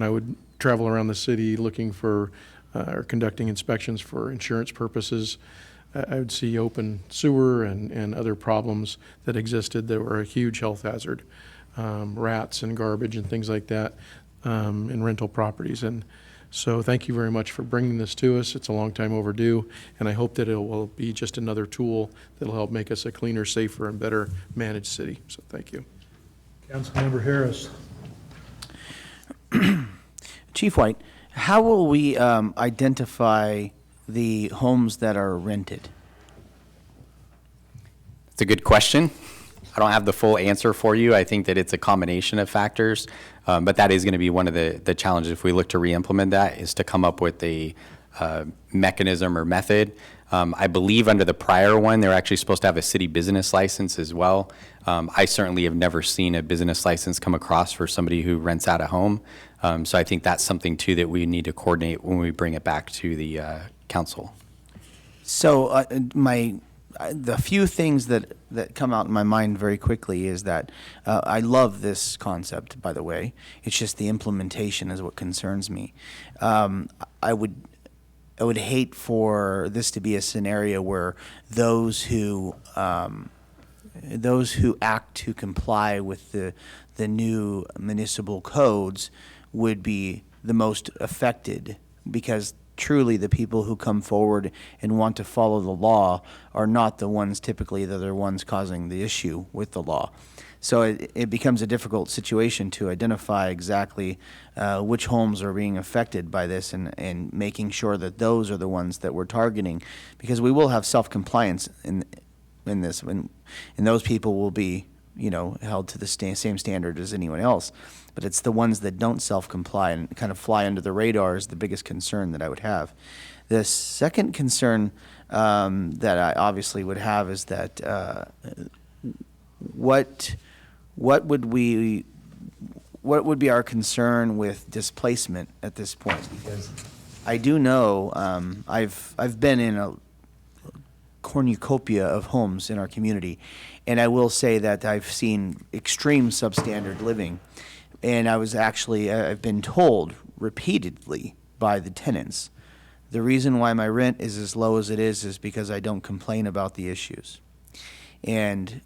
I would travel around the city looking for or conducting inspections for insurance purposes, I would see open sewer and other problems that existed that were a huge health hazard, rats and garbage and things like that in rental properties. And so thank you very much for bringing this to us. It's a long time overdue, and I hope that it will be just another tool that will help make us a cleaner, safer, and better managed city. So thank you. Councilmember Harris. Chief White, how will we identify the homes that are rented? It's a good question. I don't have the full answer for you. I think that it's a combination of factors, but that is going to be one of the challenges if we look to re-implement that, is to come up with a mechanism or method. I believe under the prior one, they're actually supposed to have a city business license as well. I certainly have never seen a business license come across for somebody who rents out a home. So I think that's something, too, that we need to coordinate when we bring it back to the council. So the few things that come out in my mind very quickly is that I love this concept, by the way. It's just the implementation is what concerns me. I would hate for this to be a scenario where those who act to comply with the new municipal codes would be the most affected, because truly the people who come forward and want to follow the law are not the ones typically that are ones causing the issue with the law. So it becomes a difficult situation to identify exactly which homes are being affected by this, and making sure that those are the ones that we're targeting, because we will have self-compliance in this, and those people will be, you know, held to the same standard as anyone else. But it's the ones that don't self-comply and kind of fly under the radar is the biggest concern that I would have. The second concern that I obviously would have is that what would be our concern with displacement at this point? Because I do know I've been in a cornucopia of homes in our community, and I will say that I've seen extreme substandard living, and I've been told repeatedly by the tenants, the reason why my rent is as low as it is because I don't complain about the issues. And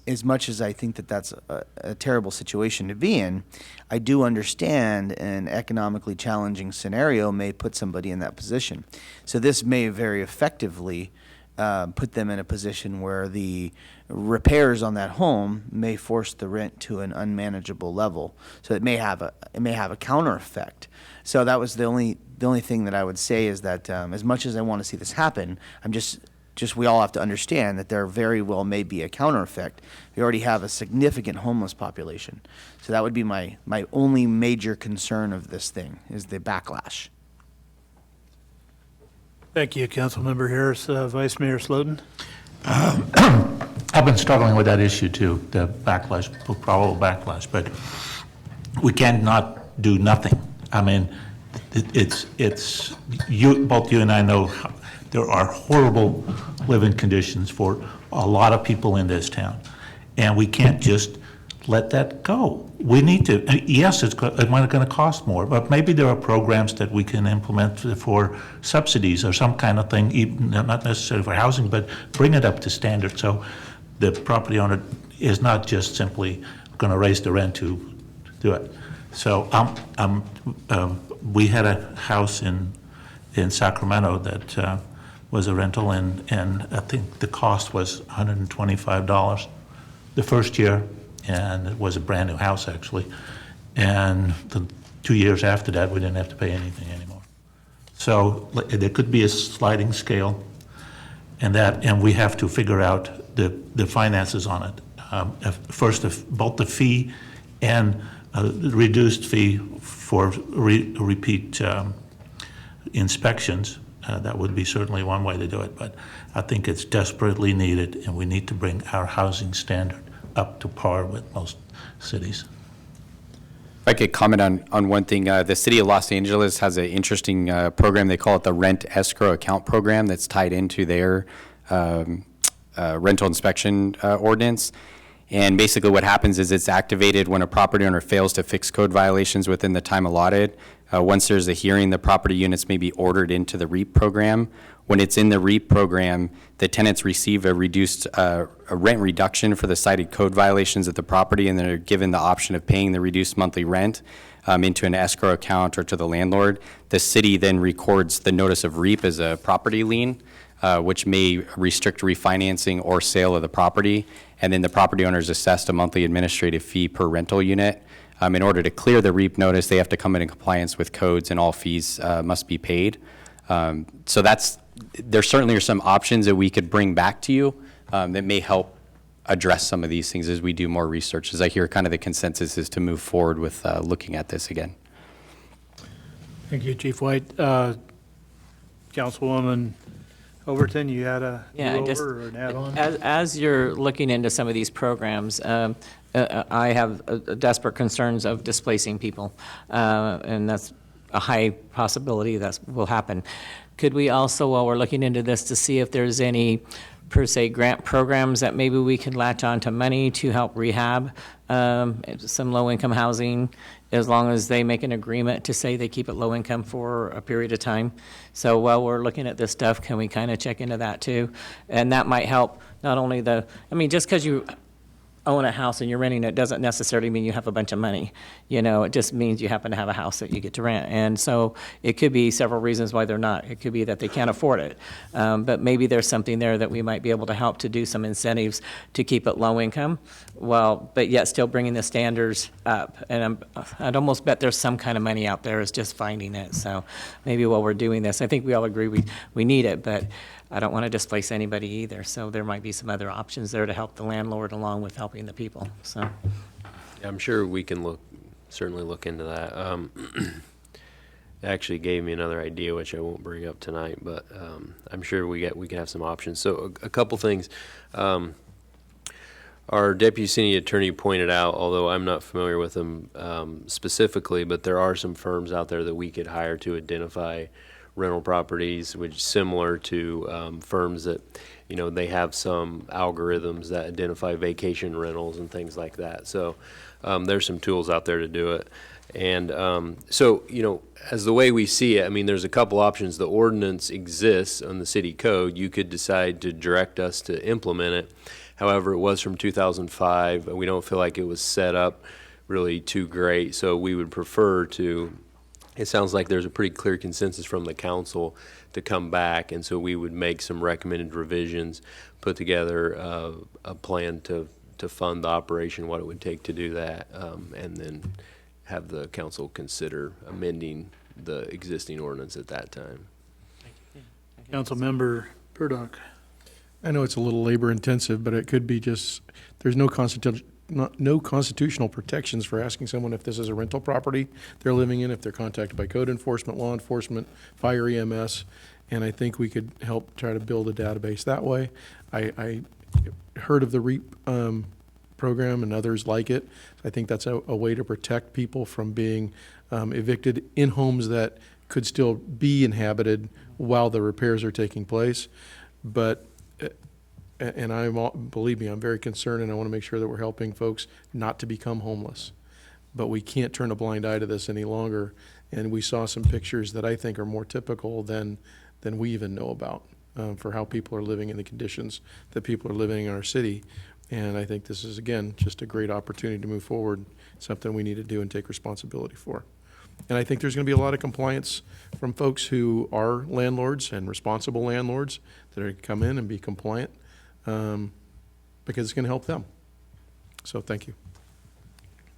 as much as I think that that's a terrible situation to be in, I do understand an economically challenging scenario may put somebody in that position. So this may very effectively put them in a position where the repairs on that home may force the rent to an unmanageable level. So it may have a counter effect. So that was the only thing that I would say is that as much as I want to see this happen, we all have to understand that there very well may be a counter effect. We already have a significant homeless population. So that would be my only major concern of this thing is the backlash. Thank you, Councilmember Harris. Vice Mayor Slotin? I've been struggling with that issue too, the backlash, probable backlash, but we cannot do nothing. I mean, it's both you and I know there are horrible living conditions for a lot of people in this town, and we can't just let that go. We need to, yes, it's going to cost more, but maybe there are programs that we can implement for subsidies or some kind of thing, even not necessarily for housing, but bring it up to standard so the property owner is not just simply going to raise the rent to do it. So we had a house in Sacramento that was a rental, and I think the cost was $125 the first year, and it was a brand new house actually. And the 2 years after that, we didn't have to pay anything anymore. So there could be a sliding scale, and we have to figure out the finances on it. First, both the fee and reduced fee for repeat inspections. That would be certainly one way to do it, but I think it's desperately needed, and we need to bring our housing standard up to par with most cities. If I could comment on one thing, the city of Los Angeles has an interesting program. They call it the Rent Escrow Account Program that's tied into their rental inspection ordinance. And basically what happens is it's activated when a property owner fails to fix code violations within the time allotted. Once there's a hearing, the property units may be ordered into the REAP program. When it's in the REAP program, the tenants receive a reduced a rent reduction for the cited code violations of the property, and they're given the option of paying the reduced monthly rent into an escrow account or to the landlord. The city then records the notice of REAP as a property lien, which may restrict refinancing or sale of the property, and then the property owner is assessed a monthly administrative fee per rental unit. In order to clear the REAP notice, they have to come into compliance with codes, and all fees must be paid. So there certainly are some options that we could bring back to you that may help address some of these things as we do more research, as I hear kind of the consensus is to move forward with looking at this again. Thank you, Chief White. Councilwoman Overton, you had a or an add-on? As you're looking into some of these programs, I have desperate concerns of displacing people, and that's a high possibility that will happen. Could we also, while we're looking into this, to see if there's any, per se, grant programs that maybe we could latch on to money to help rehab some low-income housing, as long as they make an agreement to say they keep it low income for a period of time. So while we're looking at this stuff, can we kind of check into that too? And that might help not only just because you own a house and you're renting it doesn't necessarily mean you have a bunch of money. It just means you happen to have a house that you get to rent. And so it could be several reasons why they're not. It could be that they can't afford it. But maybe there's something there that we might be able to help to do some incentives to keep it low income, but yet still bringing the standards up. And I'd almost bet there's some kind of money out there, is just finding it. So maybe while we're doing this, I think we all agree we need it, but I don't want to displace anybody either, so there might be some other options there to help the landlord along with helping the people. So, yeah, I'm sure we can certainly look into that. actually gave me another idea, which I won't bring up tonight, but I'm sure we can have some options. So a couple things. Our deputy city attorney pointed out, although I'm not familiar with them specifically, but there are some firms out there that we could hire to identify rental properties, which is similar to firms that, you know, they have some algorithms that identify vacation rentals and things like that. So there's some tools out there to do it. And so, you know, as the way we see it, I mean, there's a couple options. The ordinance exists on the city code. You could decide to direct us to implement it. However, it was from 2005, and we don't feel like it was set up really too great. So we would prefer to, it sounds like there's a pretty clear consensus from the council to come back, and so we would make some recommended revisions, put together a plan to fund the operation, what it would take to do that, and then have the council consider amending the existing ordinance at that time. Councilmember Purdock. I know it's a little labor intensive, but it could be just, there's no constitutional protections for asking someone if this is a rental property they're living in, if they're contacted by code enforcement, law enforcement, fire, EMS, and I think we could help try to build a database that way. I heard of the REAP program and others like it. I think that's a way to protect people from being evicted in homes that could still be inhabited while the repairs are taking place. But and believe me, I'm very concerned, and I want to make sure that we're helping folks not to become homeless. But we can't turn a blind eye to this any longer. And we saw some pictures that I think are more typical than we even know about for how people are living in the conditions that people are living in our city. And I think this is, again, just a great opportunity to move forward, something we need to do and take responsibility for. And I think there's going to be a lot of compliance from folks who are landlords and responsible landlords that are going to come in and be compliant because it's going to help them. So thank you.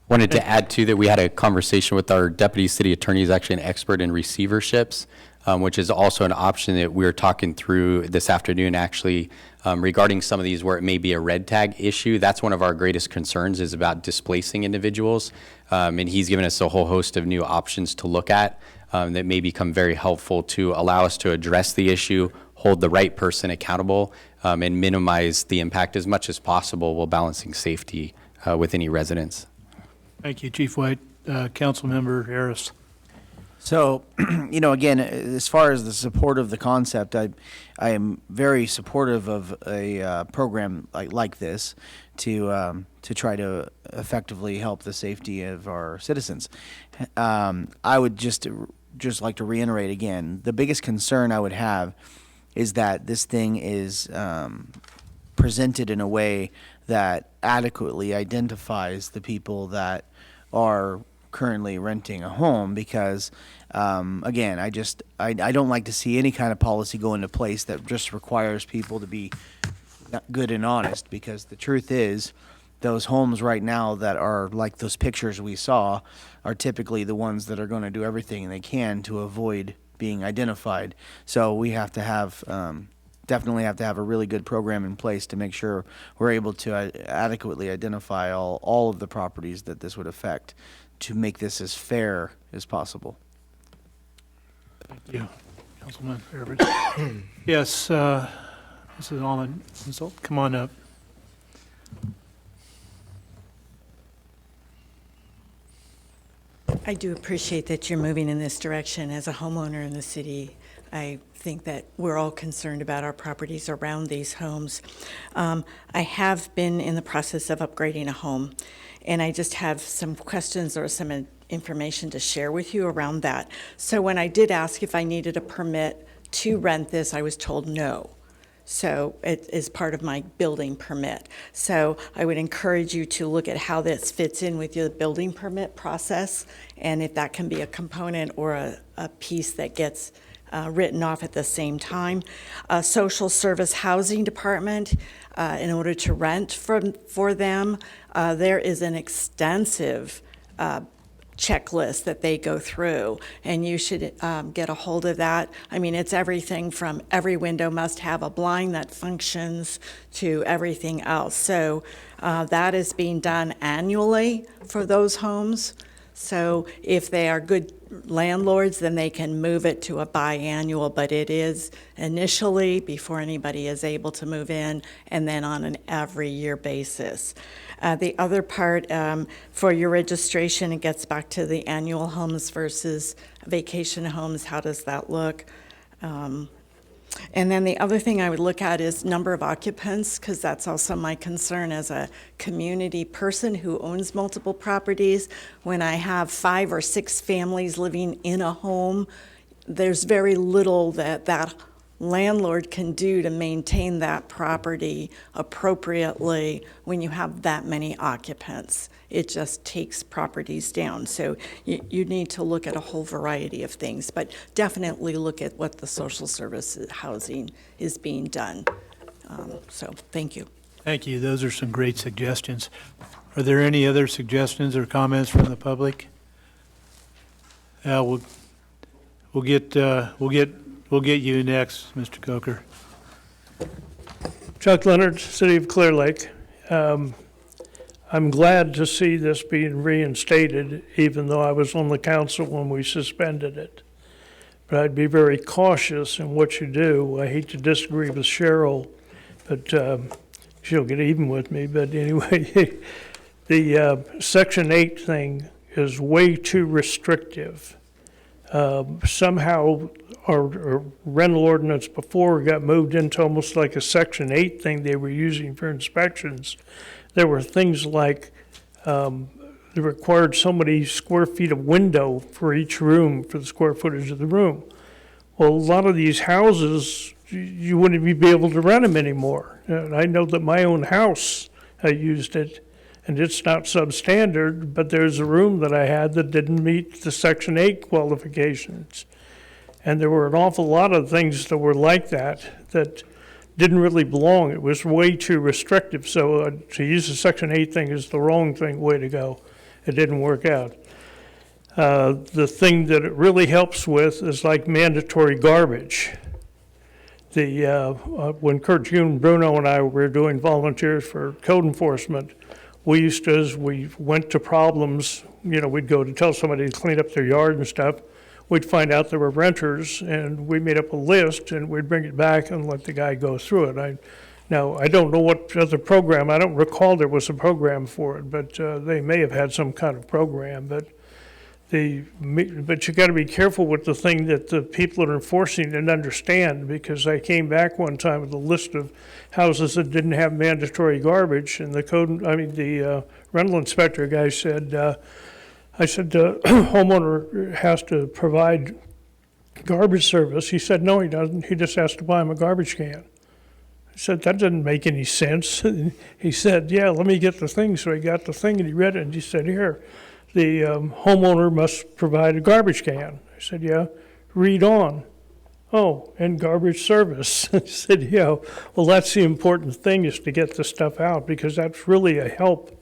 Wanted to add too that we had a conversation with our deputy city attorney, who's actually an expert in receiverships, which is also an option that we're talking through this afternoon actually regarding some of these where it may be a red tag issue. That's one of our greatest concerns, is about displacing individuals. And he's given us a whole host of new options to look at that may become very helpful to allow us to address the issue, hold the right person accountable, and minimize the impact as much as possible while balancing safety with any residents. Thank you, Chief White. Councilmember Harris. So, you know, again, as far as the support of the concept, I am very supportive of a program like this to try to effectively help the safety of our citizens. I would just like to reiterate again, the biggest concern I would have is that this thing is presented in a way that adequately identifies the people that are currently renting a home, because again, I don't like to see any kind of policy go into place that just requires people to be good and honest, because the truth is those homes right now that are like those pictures we saw are typically the ones that are going to do everything they can to avoid being identified. So we have to have definitely have to have a really good program in place to make sure we're able to adequately identify all of the properties that this would affect, to make this as fair as possible. Thank you, Councilman Fairbanks. Yes, this is Almond. Come on up. I do appreciate that you're moving in this direction. As a homeowner in the city, I think that we're all concerned about our properties around these homes. I have been in the process of upgrading a home, and I just have some questions or some information to share with you around that. So when I did ask if I needed a permit to rent this, I was told no. So it is part of my building permit. So I would encourage you to look at how this fits in with your building permit process, and if that can be a component or a piece that gets written off at the same time. Social Service Housing Department, in order to rent for them, there is an extensive checklist that they go through, and you should get a hold of that. I mean, it's everything from every window must have a blind that functions to everything else. So that is being done annually for those homes. So if they are good landlords, then they can move it to a biannual, but it is initially before anybody is able to move in, and then on an every year basis. The other part for your registration, it gets back to the annual homes versus vacation homes. How does that look? And then the other thing I would look at is number of occupants, because that's also my concern as a community person who owns multiple properties. When I have 5 or 6 families living in a home, there's very little that landlord can do to maintain that property appropriately when you have that many occupants. It just takes properties down. So you need to look at a whole variety of things, but definitely look at what the social services housing is being done. So thank you. Thank you. Those are some great suggestions. Are there any other suggestions or comments from the public? We'll get you next, Mr. Coker. Chuck Leonard, City of Clearlake. I'm glad to see this being reinstated, even though I was on the council when we suspended it. But I'd be very cautious in what you do. I hate to disagree with Cheryl, but she'll get even with me. But anyway, the Section 8 thing is way too restrictive. Somehow our rental ordinance before got moved into almost like a Section 8 thing they were using for inspections. There were things like they required so many square feet of window for each room for the square footage of the room. Well, a lot of these houses, you wouldn't even be able to rent them anymore. And I know that my own house, I used it, and it's not substandard, but there's a room that I had that didn't meet the Section 8 qualifications. And there were an awful lot of things that were like that didn't really belong. It was way too restrictive. So to use the Section 8 thing is the wrong way to go. It didn't work out. The thing that it really helps with is like mandatory garbage. When Kurt June, Bruno, and I were doing volunteers for code enforcement, we used to, as we went to problems, we'd go to tell somebody to clean up their yard and stuff. We'd find out there were renters, and we made up a list, and we'd bring it back and let the guy go through it. Now, I don't know what other program, I don't recall there was a program for it, but they may have had some kind of program. But you got to be careful with the thing that the people that are enforcing and understand, because I came back one time with a list of houses that didn't have mandatory garbage, and the rental inspector guy said, I said, the homeowner has to provide garbage service. He said, no, he doesn't. He just has to buy him a garbage can. I said, that doesn't make any sense. He said, yeah, let me get the thing. So he got the thing and he read it and he said, here, the homeowner must provide a garbage can. I said, yeah, read on. Oh, and garbage service. I said, yeah, well, that's the important thing, is to get the stuff out, because that's really a help,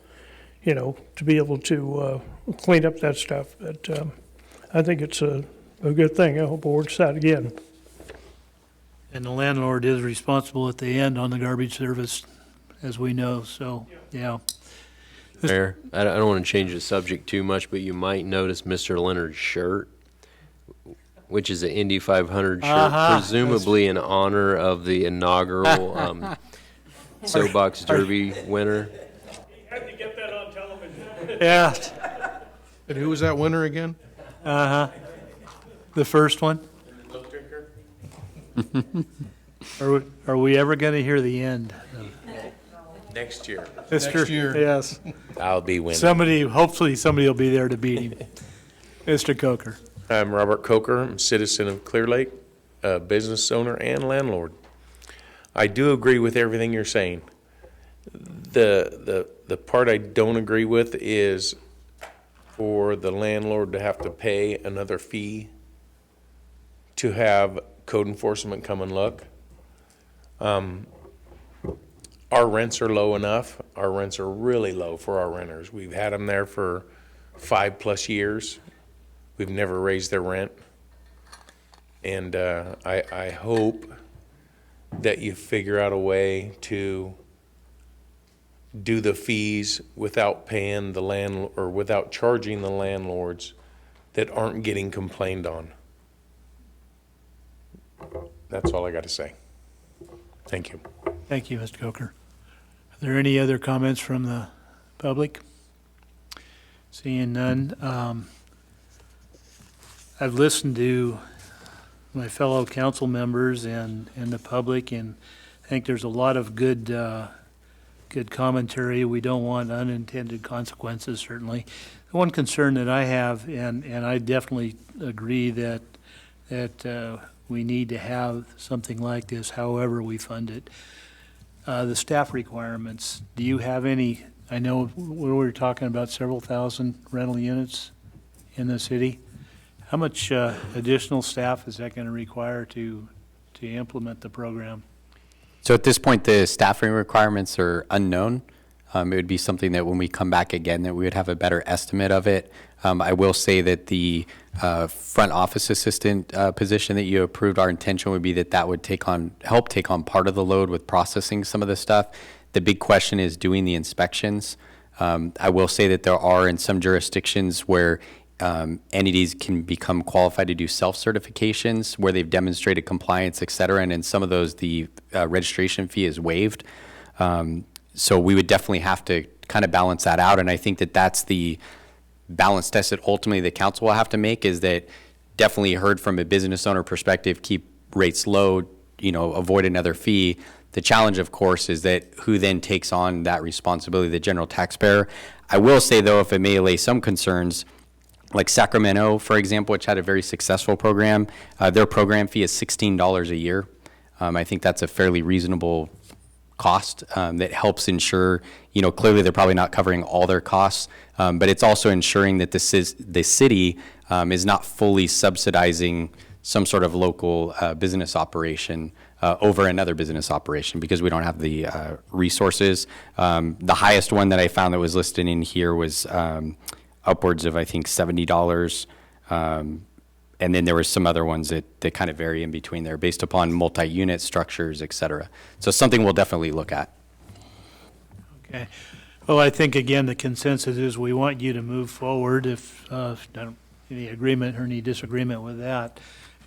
to be able to clean up that stuff. But I think it's a good thing. I hope it works out again. And the landlord is responsible at the end on the garbage service, as we know, so, yeah. Mayor, I don't want to change the subject too much, but you might notice Mr. Leonard's shirt, which is an Indy 500 shirt, presumably in honor of the inaugural Soapbox Derby winner. He had to get that on television. Yeah. And who was that winner again? The first one. Are we ever going to hear the end? Next year. Next year. Yes. I'll be winning. Hopefully somebody will be there to beat him. Mr. Coker. I'm Robert Coker. I'm a citizen of Clearlake, a business owner and landlord. I do agree with everything you're saying. The part I don't agree with is for the landlord to have to pay another fee to have code enforcement come and look. Our rents are low enough. Our rents are really low for our renters. We've had them there for 5+ years. We've never raised their rent. And I hope that you figure out a way to do the fees without paying the or without charging the landlords that aren't getting complained on. That's all I got to say. Thank you. Thank you, Mr. Coker. Are there any other comments from the public? Seeing none. I've listened to my fellow council members and the public, and I think there's a lot of good commentary. We don't want unintended consequences, certainly. The one concern that I have, and I definitely agree that we need to have something like this, however we fund it. The staff requirements, do you have any? I know we were talking about several thousand rental units in the city. How much additional staff is that going to require to implement the program? So at this point, the staffing requirements are unknown. It would be something that when we come back again, that we would have a better estimate of it. I will say that the front office assistant position that you approved, our intention would be that that would help take on part of the load with processing some of the stuff. The big question is doing the inspections. I will say that there are in some jurisdictions where entities can become qualified to do self-certifications where they've demonstrated compliance, et cetera, and in some of those the registration fee is waived. So we would definitely have to kind of balance that out, and I think that that's the balance test that ultimately the council will have to make, is that definitely heard from a business owner perspective, keep rates low, avoid another fee. The challenge, of course, is that who then takes on that responsibility, the general taxpayer. I will say, though, if it may allay some concerns, like Sacramento, for example, which had a very successful program, their program fee is $16 a year. I think that's a fairly reasonable cost that helps ensure, clearly they're probably not covering all their costs, but it's also ensuring that the city is not fully subsidizing some sort of local business operation over another business operation because we don't have the resources. The highest one that I found that was listed in here was upwards of, I think, $70. And then there were some other ones that kind of vary in between there based upon multi-unit structures, et cetera. So something we'll definitely look at. Okay. Well, I think, again, the consensus is we want you to move forward if any agreement or any disagreement with that,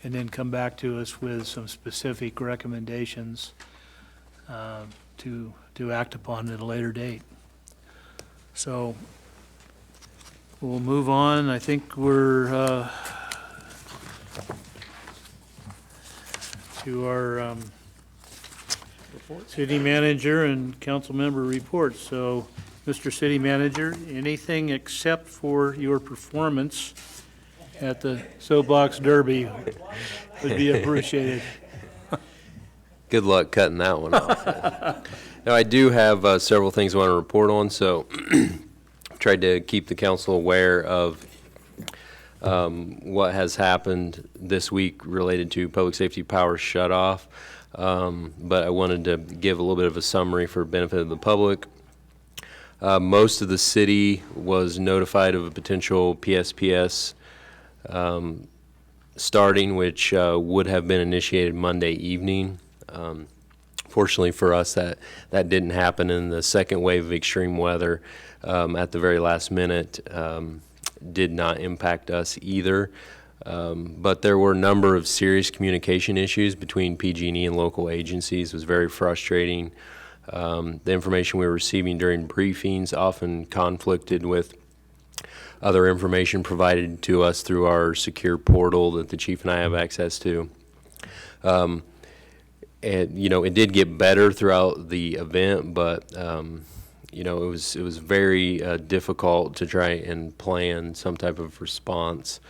and then come back to us with some specific recommendations to act upon at a later date. So we'll move on. I think we're to our city manager and council member reports. So, Mr. City Manager, anything except for your performance at the Soapbox Derby would be appreciated. Good luck cutting that one off. Now, I do have several things I want to report on, so I've tried to keep the council aware of what has happened this week related to public safety power shutoff, but I wanted to give a little bit of a summary for benefit of the public. Most of the city was notified of a potential PSPS starting, which would have been initiated Monday evening. Fortunately for us, that didn't happen, and the second wave of extreme weather at the very last minute did not impact us either. But there were a number of serious communication issues between PG&E and local agencies. It was very frustrating. The information we were receiving during briefings often conflicted with other information provided to us through our secure portal that the chief and I have access to. And, it did get better throughout the event, but it was very difficult to try and plan some type of response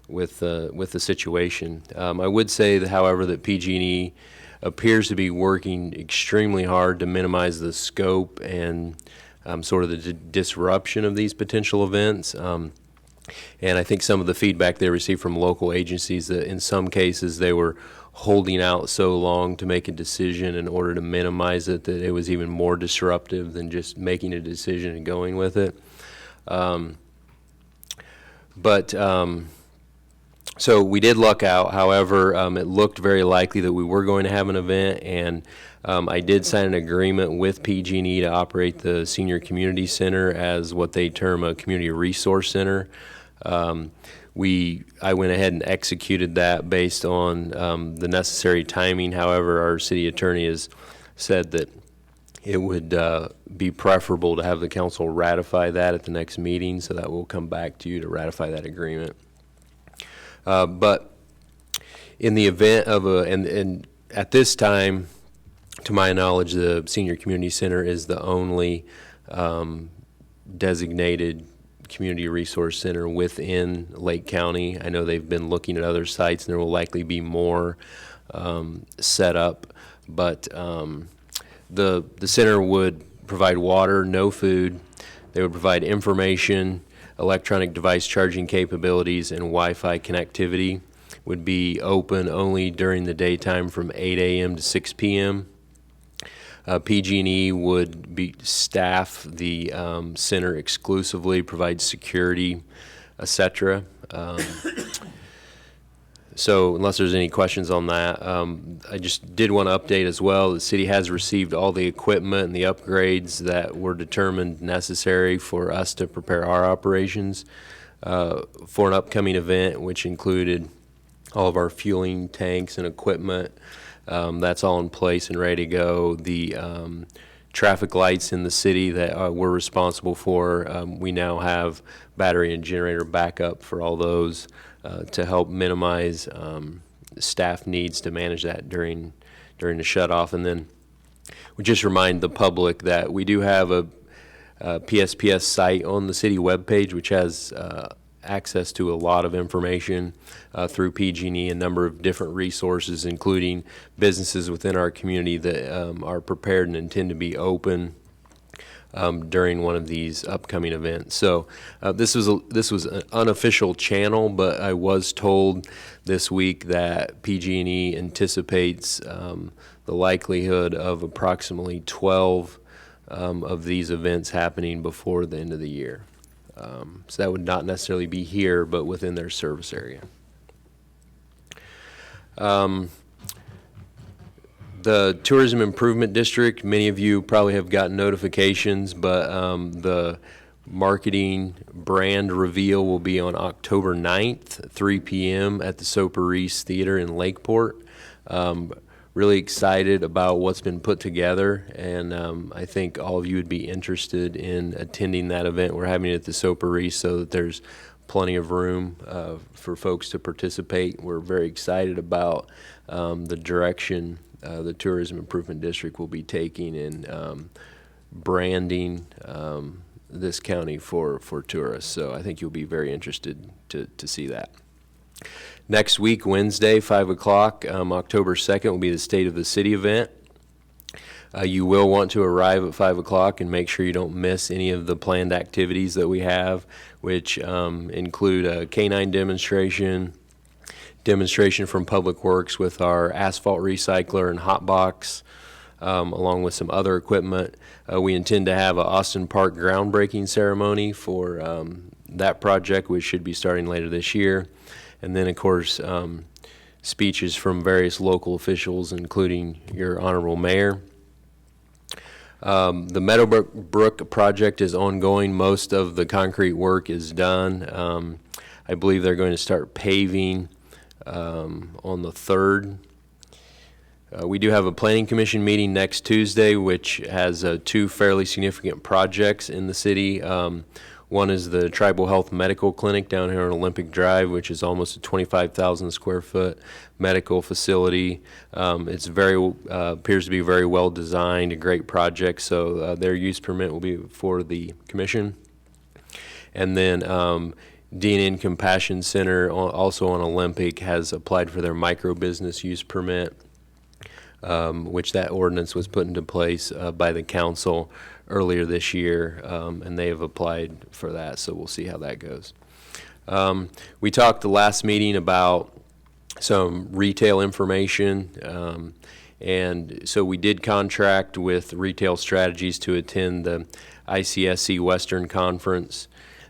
with the situation. I would say, however, that PG&E appears to be working extremely hard to minimize the scope and sort of the disruption of these potential events. And I think some of the feedback they received from local agencies that in some cases they were holding out so long to make a decision in order to minimize it that it was even more disruptive than just making a decision and going with it. So we did luck out. However, it looked very likely that we were going to have an event, and I did sign an agreement with PG&E to operate the Senior Community Center as what they term a community resource center. I went ahead and executed that based on the necessary timing. However, our city attorney has said that it would be preferable to have the council ratify that at the next meeting, so that will come back to you to ratify that agreement. But in the event of and at this time, to my knowledge, the Senior Community Center is the only designated community resource center within Lake County. I know they've been looking at other sites, and there will likely be more set up, but the center would provide water, no food. They would provide information, electronic device charging capabilities, and Wi-Fi connectivity. Would be open only during the daytime from 8 a.m. to 6 p.m. PG&E would staff the center exclusively, provide security, etc. So unless there's any questions on that, I just did want to update as well. The city has received all the equipment and the upgrades that were determined necessary for us to prepare our operations for an upcoming event, which included all of our fueling tanks and equipment. That's all in place and ready to go. The traffic lights in the city that we're responsible for, we now have battery and generator backup for all those to help minimize staff needs to manage that during the shut-off. And then we just remind the public that we do have a PSPS site on the city webpage, which has access to a lot of information through PG&E, a number of different resources, including businesses within our community that are prepared and intend to be open during one of these upcoming events. So this was an unofficial channel, but I was told this week that PG&E anticipates the likelihood of approximately 12 of these events happening before the end of the year. So that would not necessarily be here, but within their service area. The Tourism Improvement District, many of you probably have gotten notifications, but the marketing brand reveal will be on October 9th, 3 p.m. at the Soper Reese Theater in Lakeport. Really excited about what's been put together, and I think all of you would be interested in attending that event. We're having it at the Soper Reese so that there's plenty of room for folks to participate. We're very excited about the direction the Tourism Improvement District will be taking in branding this county for tourists. So I think you'll be very interested to see that. Next week, Wednesday, 5 o'clock, October 2nd, will be the State of the City event. You will want to arrive at 5 o'clock and make sure you don't miss any of the planned activities that we have, which include a canine demonstration from Public Works with our asphalt recycler and hot box, along with some other equipment. We intend to have an Austin Park groundbreaking ceremony for that project, which should be starting later this year. And then, of course, speeches from various local officials, including your Honorable Mayor. The Meadowbrook project is ongoing. Most of the concrete work is done. I believe they're going to start paving on the 3rd. We do have a Planning Commission meeting next Tuesday, which has 2 fairly significant projects in the city. One is the Tribal Health Medical Clinic down here on Olympic Drive, which is almost a 25,000 square foot medical facility. It's appears to be very well designed, a great project, so their use permit will be for the commission. And then D&N Compassion Center, also on Olympic, has applied for their micro-business use permit, which that ordinance was put into place by the council earlier this year, and they have applied for that, so we'll see how that goes. We talked the last meeting about some retail information, and so we did contract with Retail Strategies to attend the ICSC Western Conference.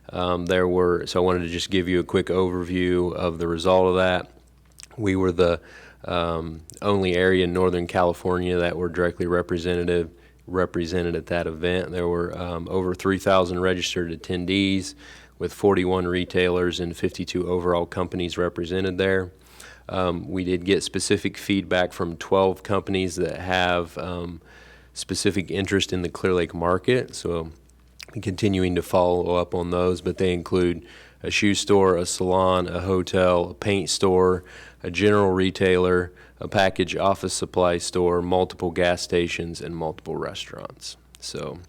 So I wanted to just give you a quick overview of the result of that. We were the only area in Northern California that were directly represented at that event. There were over 3,000 registered attendees with 41 retailers and 52 overall companies represented there. We did get specific feedback from 12 companies that have specific interest in the Clearlake market, so I'm continuing to follow up on those, but they include a shoe store, a salon, a hotel, a paint store, a general retailer, a package office supply store, multiple gas stations, and multiple restaurants. So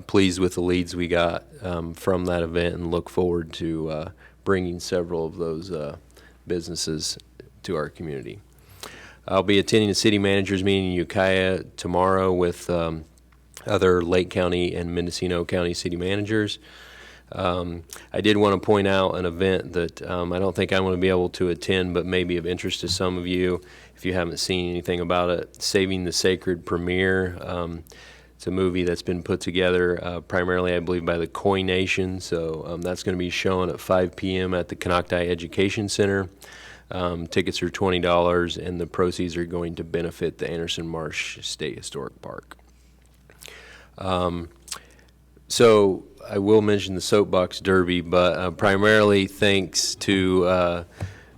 pleased with the leads we got from that event and look forward to bringing several of those businesses to our community. I'll be attending the city managers meeting in Ukiah tomorrow with other Lake County and Mendocino County city managers. I did want to point out an event that I don't think I'm going to be able to attend, but may be of interest to some of you if you haven't seen anything about it. Saving the Sacred premiere. It's a movie that's been put together primarily, I believe, by the Koi Nation. So that's going to be shown at 5 p.m. at the Canocti Education Center. Tickets are $20, and the proceeds are going to benefit the Anderson Marsh State Historic Park. So I will mention the Soapbox Derby, but primarily thanks to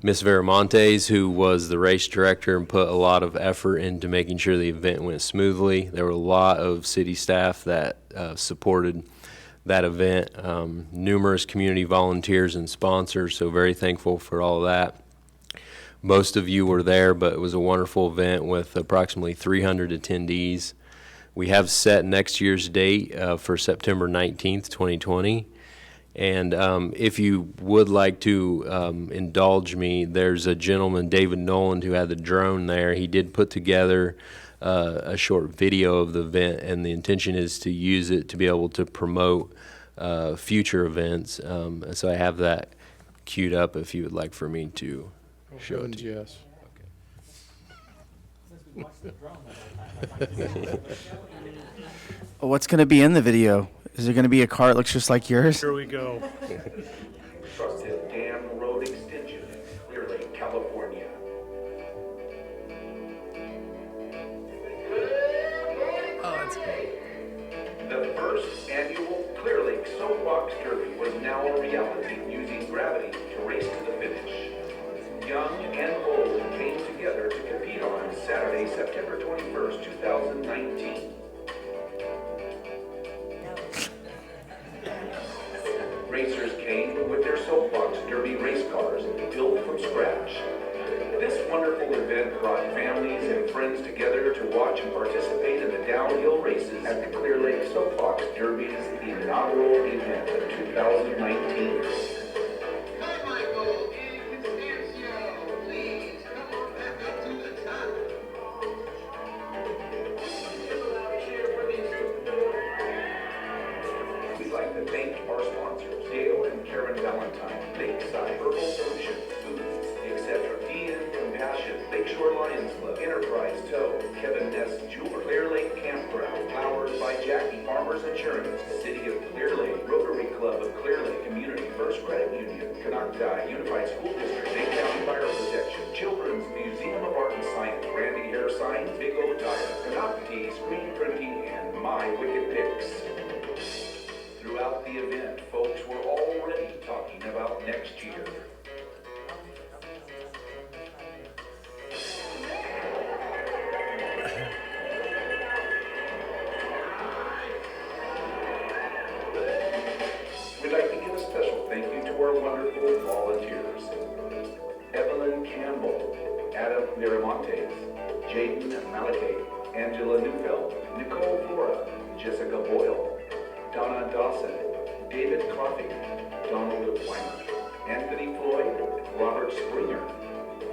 Ms. Veramontes, who was the race director and put a lot of effort into making sure the event went smoothly. There were a lot of city staff that supported that event, numerous community volunteers and sponsors, so very thankful for all of that. Most of you were there, but it was a wonderful event with approximately 300 attendees. We have set next year's date for September 19th, 2020. And if you would like to indulge me, there's a gentleman, David Noland, who had the drone there. He did put together a short video of the event, and the intention is to use it to be able to promote future events. So I have that queued up if you would like for me to show it to you. Yes. What's going to be in the video? Is there going to be a car that looks just like yours? Here we go. Trusted Dam Road Extension, Clearlake, California. Oh, that's cool. The first annual Clearlake Soapbox Derby was now a reality, using gravity to race to the finish. Young and old came together to compete on Saturday, September 21st, 2019. Racers came with their Soapbox Derby race cars built from scratch. This wonderful event brought families and friends together to watch and participate in the downhill races at the Clearlake Soapbox Derby's inaugural event of 2019. We'd like to thank our sponsors, Dale and Karen Valentine, Lakeside Herbal Solutions, Foods, etc., DN Compassion, Lakeshore Lions Club, Enterprise Tow, Kevin Ness Jeweler, Clearlake Campground, Powered by Jackie Farmers Insurance, City of Clearlake, Rotary Club of Clearlake Community First Credit Union, Canocti Unified School District, Dade County Fire Protection, Children's Museum of Art and Science, Randy Hair Signs, Big O Tire, Canocti Screen Printing, and My Wicked Picks. Throughout the event, folks were already talking about next year. We'd like to give a special thank you to our wonderful volunteers. Evelyn Campbell, Adam Miramontes, Jaden Malakay, Angela Neufeld, Nicole Flora, Jessica Boyle, Donna Dawson, David Coffey, Donald Weimer, Anthony Floyd, Robert Springer,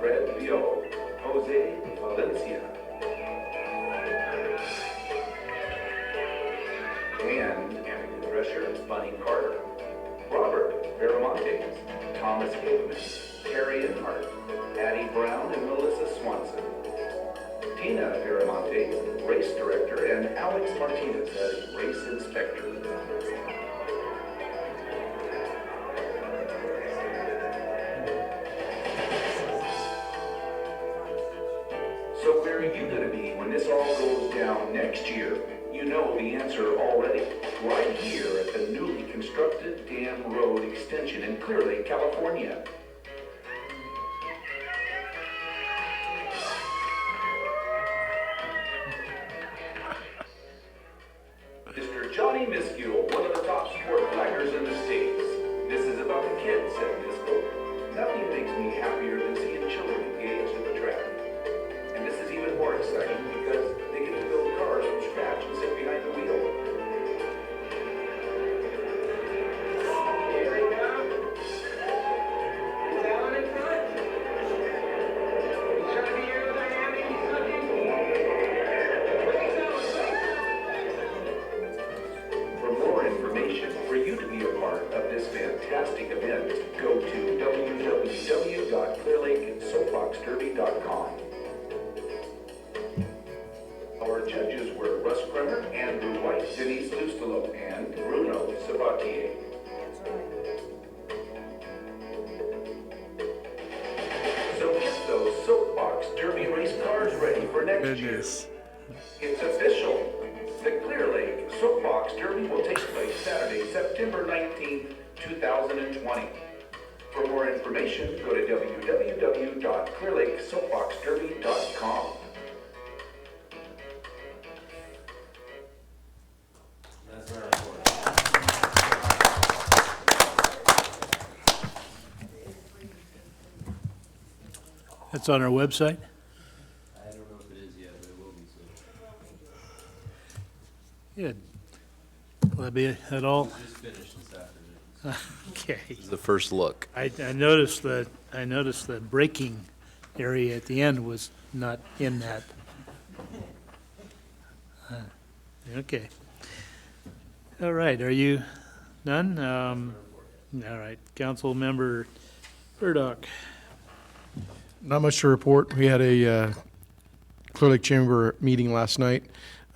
Fred Vio, Jose Valencia, and Anthony Drescher, Bunny Carter, Robert Veramontes, Thomas Haveman, Terry Inhart, Addie Brown, and Melissa Swanson. Tina Veramonte, race director, and Alex Martinez as race inspector. you know the answer already. Right here at the newly constructed Dam Road Extension in Clearlake, California. Mr. Johnny Miskule, one of the top sport flaggers in the States. This is about the kids, said Miskule. Nothing makes me happier than seeing children engaged in the track. And this is even more exciting because they get to build cars from scratch and sit behind the wheel. Here we go. Is Alan in front? He's trying to be aerodynamic. He's looking. Please, Alan, please. For more information, for you to be a part of this fantastic event, go to www.clearlakesoapboxderby.com. Our judges were Russ Kremer, Andrew White, Denise Lustelo, and Bruno Sabatier. So get those soapbox derby race cars ready for next year. It's official. The Clearlake Soapbox Derby will take place Saturday, September 19th, 2020. For more information, go to www.clearlakesoapboxderby.com. That's on our website? I don't know if it is yet, but it will be soon. Good. Will that be at all? Just finished this afternoon. Okay. It's the first look. I noticed the braking area at the end was not in that. Okay. All right, are you done? All right, Council Member Burdock. Not much to report. We had a Clear Lake Chamber meeting last night.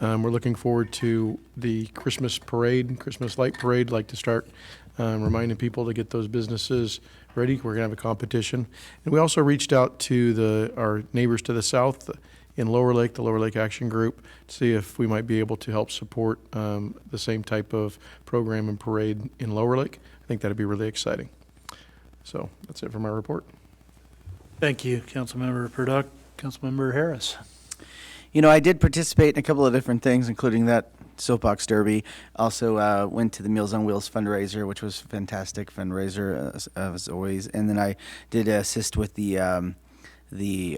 We're looking forward to the Christmas parade, Christmas light parade. Like to start reminding people to get those businesses ready. We're going to have a competition. And we also reached out to our neighbors to the south in Lower Lake, the Lower Lake Action Group, to see if we might be able to help support the same type of program and parade in Lower Lake. I think that'd be really exciting. So that's it for my report. Thank you, Councilmember Burdock. Councilmember Harris. You know, I did participate in a couple of different things, including that soapbox derby. Also went to the Meals on Wheels fundraiser, which was a fantastic fundraiser as always. And then I did assist with the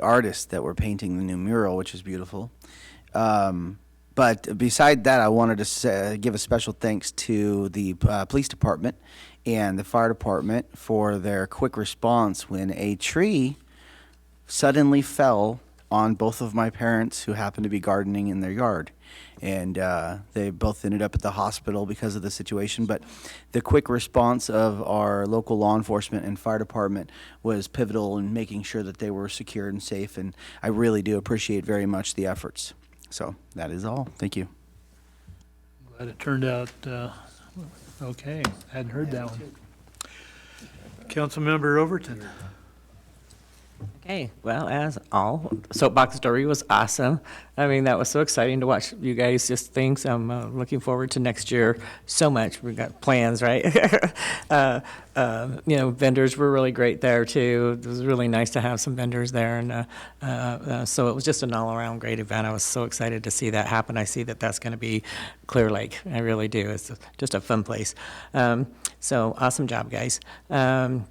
artists that were painting the new mural, which is beautiful. But beside that, I wanted to give a special thanks to the police department and the fire department for their quick response when a tree suddenly fell on both of my parents who happened to be gardening in their yard. And they both ended up at the hospital because of the situation. But the quick response of our local law enforcement and fire department was pivotal in making sure that they were secure and safe. And I really do appreciate very much the efforts. So that is all. Thank you. Glad it turned out okay. Hadn't heard that one. Councilmember Overton. Okay, well, as all, Soapbox Derby was awesome. I mean, that was so exciting to watch you guys just things. I'm looking forward to next year so much. We've got plans, right? Vendors were really great there, too. It was really nice to have some vendors there. And so it was just an all-around great event. I was so excited to see that happen. I see that that's going to be Clear Lake. I really do. It's just a fun place. So awesome job, guys. MPG&E,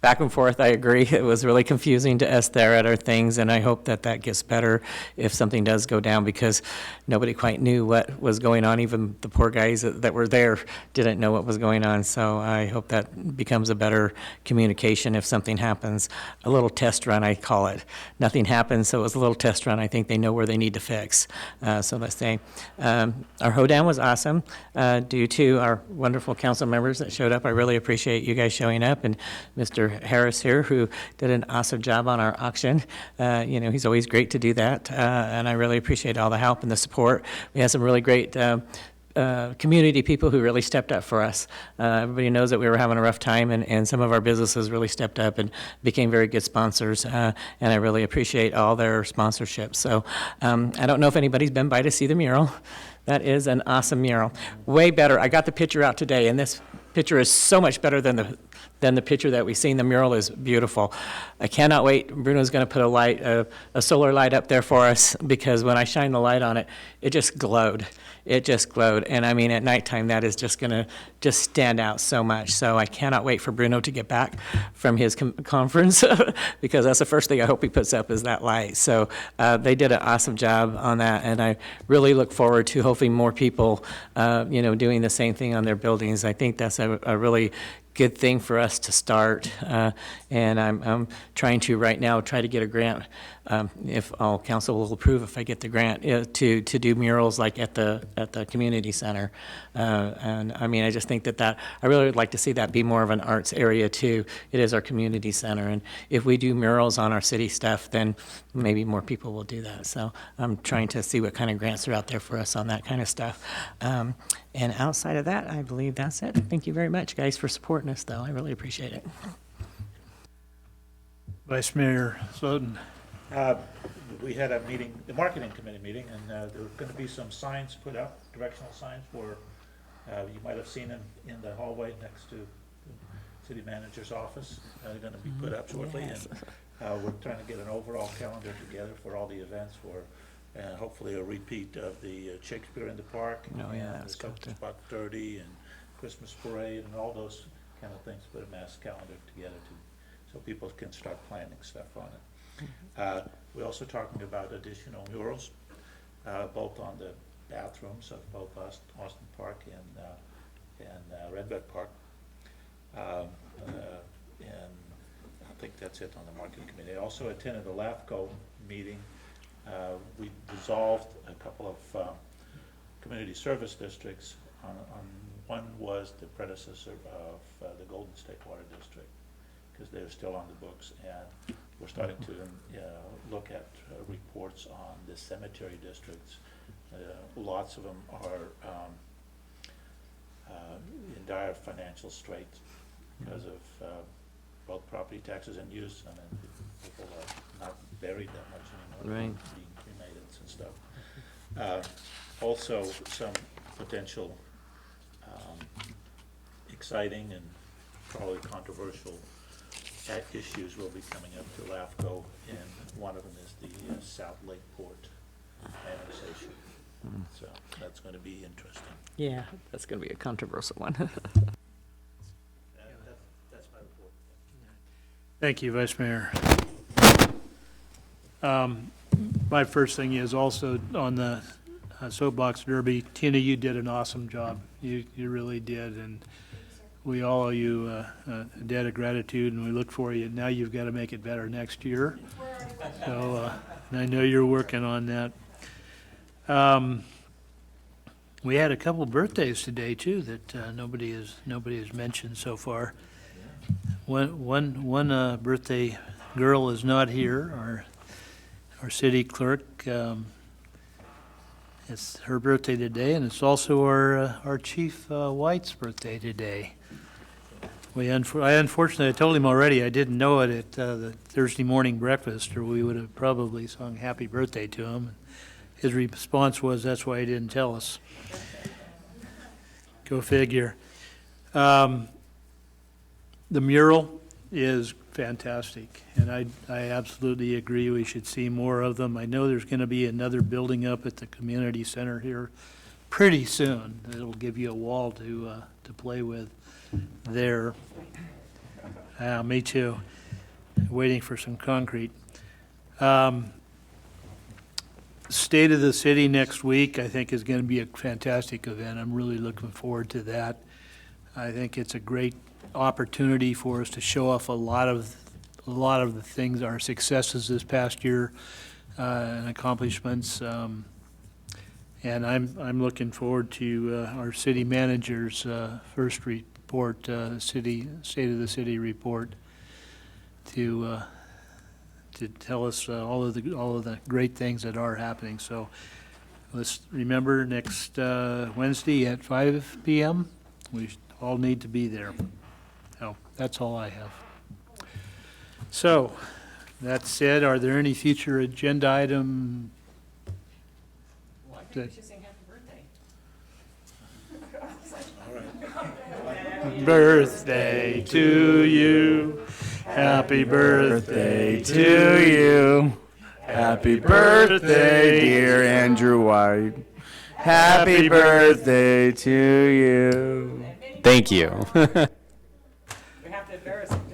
back and forth, I agree. It was really confusing to us there at our things, and I hope that that gets better if something does go down, because nobody quite knew what was going on. Even the poor guys that were there didn't know what was going on. So I hope that becomes a better communication if something happens. A little test run, I call it. Nothing happened, so it was a little test run. I think they know where they need to fix. So let's say our hoedown was awesome due to our wonderful council members that showed up. I really appreciate you guys showing up, and Mr. Harris here, who did an awesome job on our auction. He's always great to do that, and I really appreciate all the help and the support. We had some really great community people who really stepped up for us. Everybody knows that we were having a rough time, and some of our businesses really stepped up and became very good sponsors, and I really appreciate all their sponsorships. So I don't know if anybody's been by to see the mural. That is an awesome mural. Way better. I got the picture out today, and this picture is so much better than the picture that we've seen. The mural is beautiful. I cannot wait. Bruno's going to put a solar light up there for us, because when I shine the light on it, it just glowed. It just glowed. And I mean, at nighttime, that is just going to just stand out so much. So I cannot wait for Bruno to get back from his conference, because that's the first thing I hope he puts up is that light. So they did an awesome job on that, and I really look forward to hopefully more people, doing the same thing on their buildings. I think that's a really good thing for us to start, and I'm trying to right now try to get a grant, if all council will approve, if I get the grant, to do murals like at the community center. And I mean, I just think that I really would like to see that be more of an arts area too. It is our community center, and if we do murals on our city stuff, then maybe more people will do that. So I'm trying to see what kind of grants are out there for us on that kind of stuff. And outside of that, I believe that's it. Thank you very much, guys, for supporting us, though. I really appreciate it. Vice Mayor Slotin. We had a meeting, the marketing committee meeting, and there were going to be some signs put up, directional signs for, you might have seen them in the hallway next to the city manager's office. They're going to be put up shortly, Yes. and we're trying to get an overall calendar together for all the events for, hopefully a repeat of the Shakespeare in the Park. Oh, yeah, and that's the good, too. Spot 30 and Christmas parade and all those kind of things, put a mass calendar together so people can start planning stuff on it. We're also talking about additional murals, both on the bathrooms of both Austin Park and Red Bud Park. And I think that's it on the marketing committee. I also attended the LAFCO meeting. We dissolved a couple of community service districts. One was the predecessor of the Golden State Water District, because they're still on the books, and we're starting to look at reports on the cemetery districts. Lots of them are in dire financial straits because of both property taxes and use. I mean, people are not buried that much anymore, Right. being cremated and stuff. Also, some potential exciting and probably controversial issues will be coming up to LAFCO, and one of them is the South Lake Port annexation. So that's going to be interesting. Yeah, that's going to be a controversial one. That's my report. Thank you, Vice Mayor. My first thing is also on the soapbox derby. Tina, you did an awesome job. You really did, and we all owe you a debt of gratitude, and we look for you. Now you've got to make it better next year. So, and I know you're working on that. We had a couple birthdays today too that nobody has mentioned so far. One birthday girl is not here. Our city clerk. It's her birthday today, and it's also our Chief White's birthday today. I unfortunately, I told him already, I didn't know it at the Thursday morning breakfast, or we would have probably sung happy birthday to him. His response was, that's why he didn't tell us. Go figure. The mural is fantastic, and I absolutely agree we should see more of them. I know there's going to be another building up at the community center here pretty soon. It'll give you a wall to play with there. Me too. Waiting for some concrete. State of the City next week, I think, is going to be a fantastic event. I'm really looking forward to that. I think it's a great opportunity for us to show off a lot of the things, our successes this past year, and accomplishments. And I'm looking forward to our city manager's first report, State of the City report, to tell us all of the great things that are happening. So let's remember, next Wednesday at 5 PM, we all need to be there. Oh, that's all I have. So, that said, are there any future agenda item? Birthday to you, happy birthday to you. Happy birthday, dear Andrew White. Happy birthday to you. Thank you.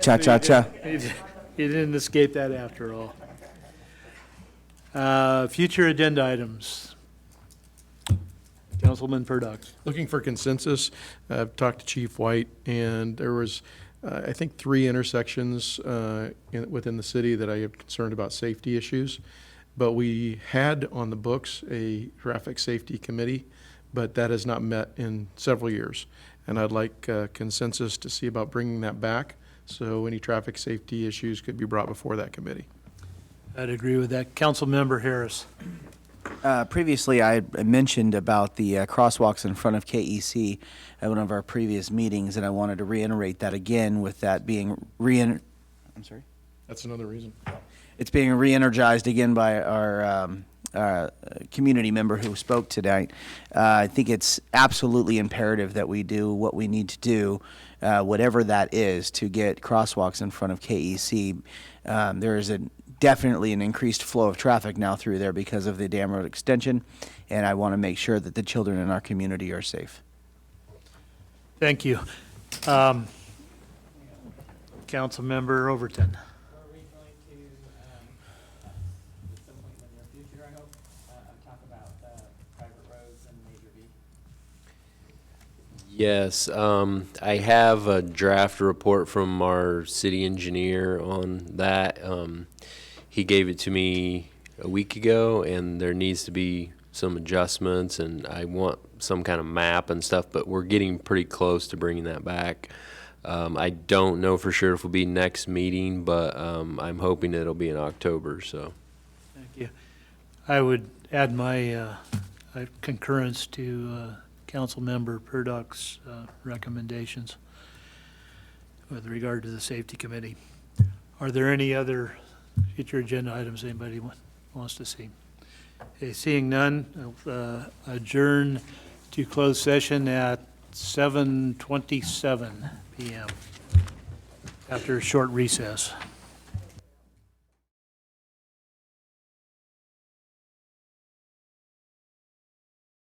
Cha-cha-cha. You didn't escape that after all. Future agenda items. Councilman Purdock. Looking for consensus. I've talked to Chief White, and there was, I think, 3 intersections within the city that I am concerned about safety issues. But we had on the books a traffic safety committee, but that has not met in several years. And I'd like consensus to see about bringing that back, so any traffic safety issues could be brought before that committee. I'd agree with that. Councilmember Harris. Previously, I mentioned about the crosswalks in front of KEC at one of our previous meetings, and I wanted to reiterate that again with that being I'm sorry? That's another reason. It's being re-energized again by our community member who spoke tonight. I think it's absolutely imperative that we do what we need to do, whatever that is, to get crosswalks in front of KEC. There is definitely an increased flow of traffic now through there because of the Dam Road extension, and I want to make sure that the children in our community are safe. Thank you. Councilmember Overton. Yes, I have a draft report from our city engineer on that. He gave it to me a week ago, and there needs to be some adjustments, and I want some kind of map and stuff, but we're getting pretty close to bringing that back. I don't know for sure if it'll be next meeting, but I'm hoping it'll be in October, so. Thank you. I would add my concurrence to Councilmember Purdock's recommendations with regard to the safety committee. Are there any other future agenda items anybody wants to see? Okay, seeing none, adjourn to closed session at 7:27 PM after a short recess.